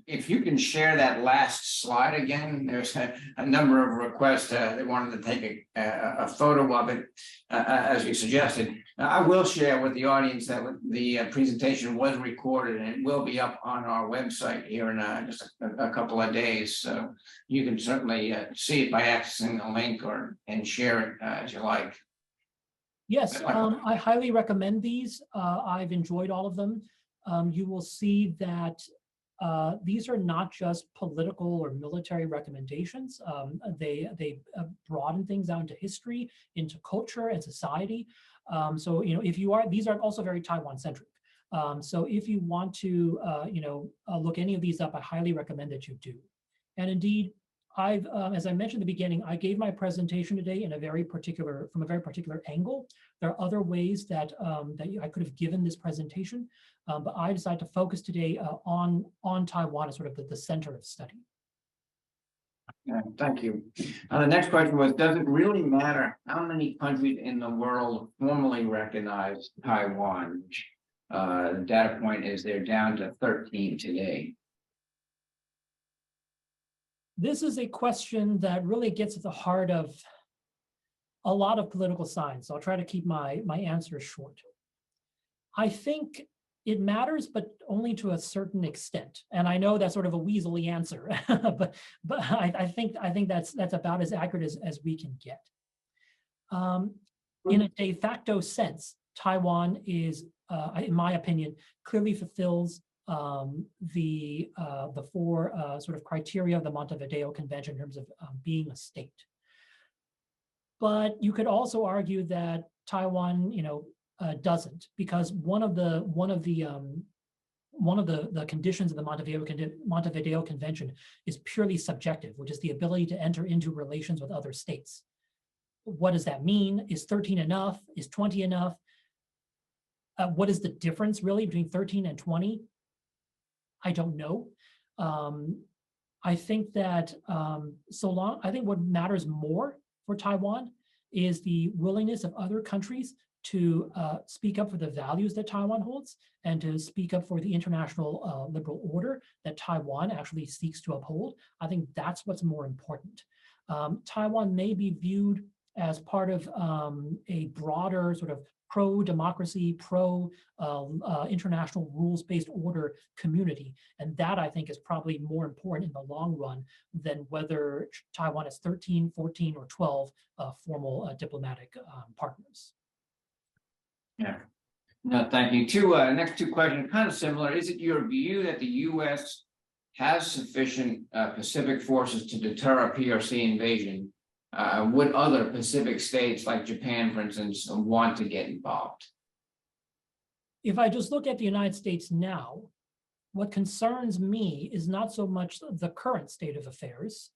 If you can share that last slide again, there's a number of requests. They wanted to take a photo of it, as you suggested. I will share with the audience that the presentation was recorded and it will be up on our website here in just a couple of days. So you can certainly see it by accessing the link and share it as you like. Yes, I highly recommend these. I've enjoyed all of them. You will see that these are not just political or military recommendations. They broaden things out into history, into culture and society. So, these are also very Taiwan-centric. So if you want to, look any of these up, I highly recommend that you do. And indeed, as I mentioned at the beginning, I gave my presentation today from a very particular angle. There are other ways that I could have given this presentation, but I decided to focus today on Taiwan as sort of the center of study. Thank you. The next question was, does it really matter how many countries in the world formally recognize Taiwan? The data point is they're down to 13 today. This is a question that really gets at the heart of a lot of political science. So I'll try to keep my answers short. I think it matters, but only to a certain extent. And I know that's sort of a weaselly answer, but I think that's about as accurate as we can get. In a de facto sense, Taiwan is, in my opinion, clearly fulfills the four sort of criteria of the Montevideo Convention in terms of being a state. But you could also argue that Taiwan, doesn't, because one of the conditions of the Montevideo Convention is purely subjective, which is the ability to enter into relations with other states. What does that mean? Is 13 enough? Is 20 enough? What is the difference really between 13 and 20? I don't know. I think that I think what matters more for Taiwan is the willingness of other countries to speak up for the values that Taiwan holds and to speak up for the international liberal order that Taiwan actually seeks to uphold. I think that's what's more important. Taiwan may be viewed as part of a broader sort of pro-democracy, pro-international rules-based order community. And that, I think, is probably more important in the long run than whether Taiwan has 13, 14, or 12 formal diplomatic partners. Yeah. No, thank you. Next two questions, kind of similar. Is it your view that the U.S. has sufficient Pacific forces to deter a PRC invasion? Would other Pacific states like Japan, for instance, want to get involved? If I just look at the United States now, what concerns me is not so much the current state of affairs,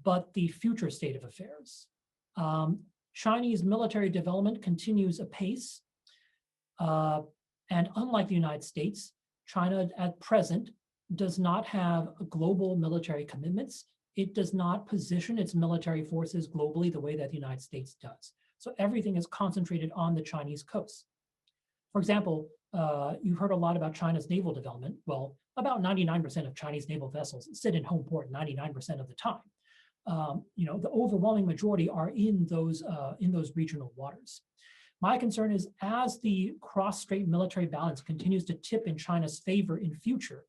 but the future state of affairs. Chinese military development continues apace. And unlike the United States, China at present does not have global military commitments. It does not position its military forces globally the way that the United States does. So everything is concentrated on the Chinese coast. For example, you've heard a lot about China's naval development. Well, about 99% of Chinese naval vessels sit in home port 99% of the time. The overwhelming majority are in those regional waters. My concern is as the cross-strait military balance continues to tip in China's favor in future,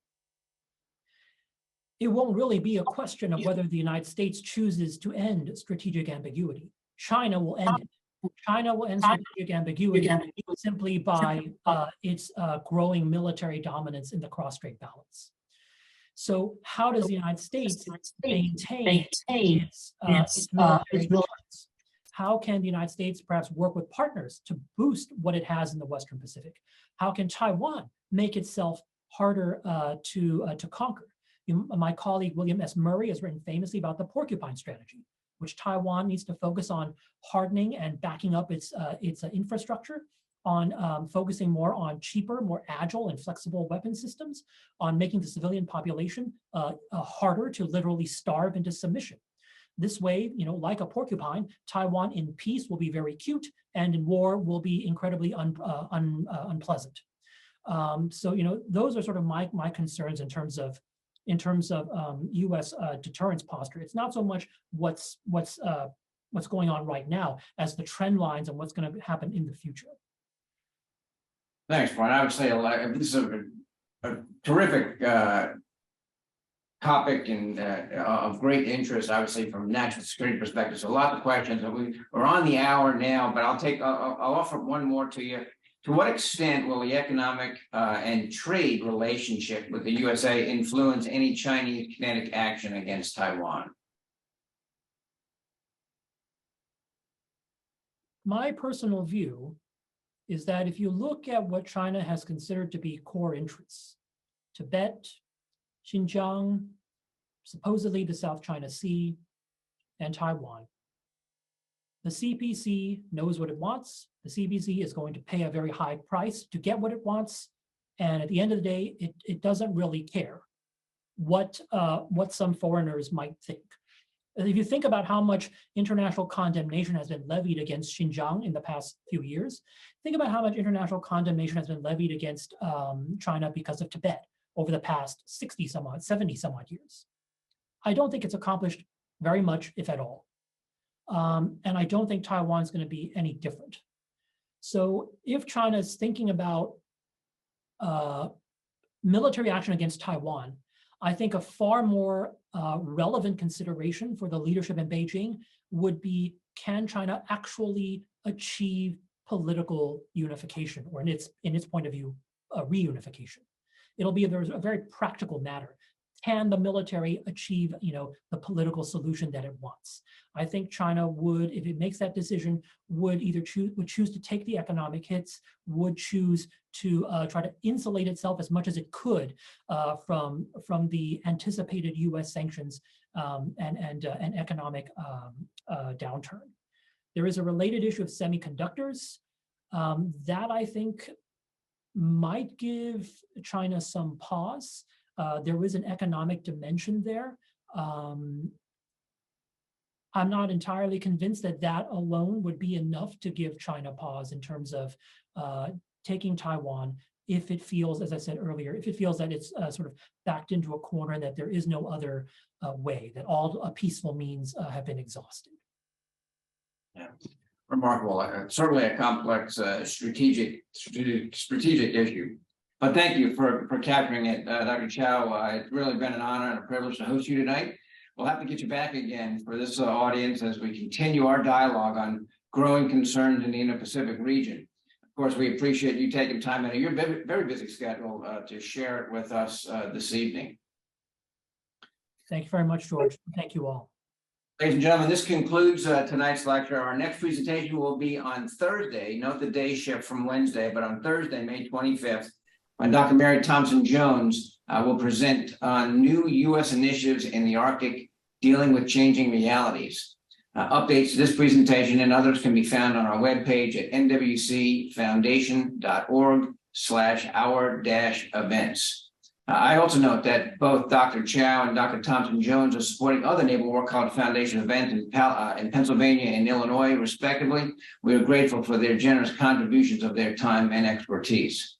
it won't really be a question of whether the United States chooses to end strategic ambiguity. China will end it. China will end strategic ambiguity simply by its growing military dominance in the cross-strait balance. So how does the United States maintain its military dominance? How can the United States perhaps work with partners to boost what it has in the Western Pacific? How can Taiwan make itself harder to conquer? My colleague William S. Murray has written famously about the porcupine strategy, which Taiwan needs to focus on hardening and backing up its infrastructure, on focusing more on cheaper, more agile and flexible weapon systems, on making the civilian population harder to literally starve into submission. This way, like a porcupine, Taiwan in peace will be very cute, and in war will be incredibly unpleasant. So, those are sort of my concerns in terms of U.S. deterrence posture. It's not so much what's going on right now as the trend lines and what's going to happen in the future. Thanks, Brian. I would say this is a terrific topic and of great interest, I would say, from national security perspective. So a lot of questions. We're on the hour now, but I'll offer one more to you. To what extent will the economic and trade relationship with the USA influence any Chinese kinetic action against Taiwan? My personal view is that if you look at what China has considered to be core interests, Tibet, Xinjiang, supposedly the South China Sea, and Taiwan, the CPC knows what it wants. The CPC is going to pay a very high price to get what it wants. And at the end of the day, it doesn't really care what some foreigners might think. If you think about how much international condemnation has been levied against Xinjiang in the past few years, think about how much international condemnation has been levied against China because of Tibet over the past 60 some odd, 70 some odd years. I don't think it's accomplished very much, if at all. And I don't think Taiwan is going to be any different. So if China is thinking about military action against Taiwan, I think a far more relevant consideration for the leadership in Beijing would be, can China actually achieve political unification, or in its point of view, reunification? It'll be a very practical matter. Can the military achieve, the political solution that it wants? I think China would, if it makes that decision, would choose to take the economic hits, would choose to try to insulate itself as much as it could from the anticipated U.S. sanctions and economic downturn. There is a related issue of semiconductors that I think might give China some pause. There is an economic dimension there. I'm not entirely convinced that alone would be enough to give China pause in terms of taking Taiwan if it feels, as I said earlier, if it feels that it's sort of backed into a corner and that there is no other way, that all peaceful means have been exhausted. Yeah, remarkable. Certainly a complex strategic issue. But thank you for capturing it, Dr. Chao. It's really been an honor and a privilege to host you tonight. We'll have to get you back again for this audience as we continue our dialogue on growing concerns in the Indo-Pacific region. Of course, we appreciate you taking time out of your very busy schedule to share it with us this evening. Thank you very much, George. Thank you all. Ladies and gentlemen, this concludes tonight's lecture. Our next presentation will be on Thursday. Note the day shift from Wednesday, but on Thursday, May 25th. When Dr. Mary Thompson-Jones will present on new U.S. initiatives in the Arctic dealing with changing realities. Updates to this presentation and others can be found on our webpage at nwcfoundation.org/our-events. I also note that both Dr. Chao and Dr. Thompson-Jones are supporting other Naval War College Foundation events in Pennsylvania and Illinois, respectively. We are grateful for their generous contributions of their time and expertise.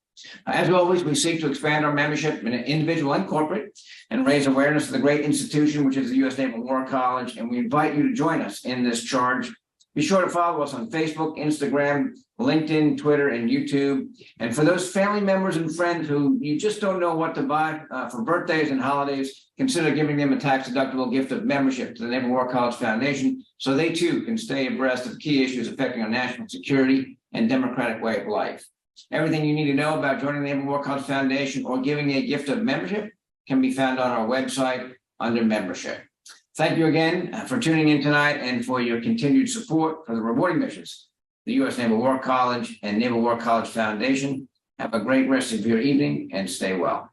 As always, we seek to expand our membership in individual and corporate and raise awareness of the great institution, which is the U.S. Naval War College, and we invite you to join us in this charge. Be sure to follow us on Facebook, Instagram, LinkedIn, Twitter, and YouTube. And for those family members and friends who you just don't know what to buy for birthdays and holidays, consider giving them a tax-deductible gift of membership to the Naval War College Foundation so they too can stay abreast of key issues affecting our national security and democratic way of life. Everything you need to know about joining the Naval War College Foundation or giving a gift of membership can be found on our website under membership. Thank you again for tuning in tonight and for your continued support for the rewarding missions, the U.S. Naval War College and Naval War College Foundation. Have a great rest of your evening and stay well.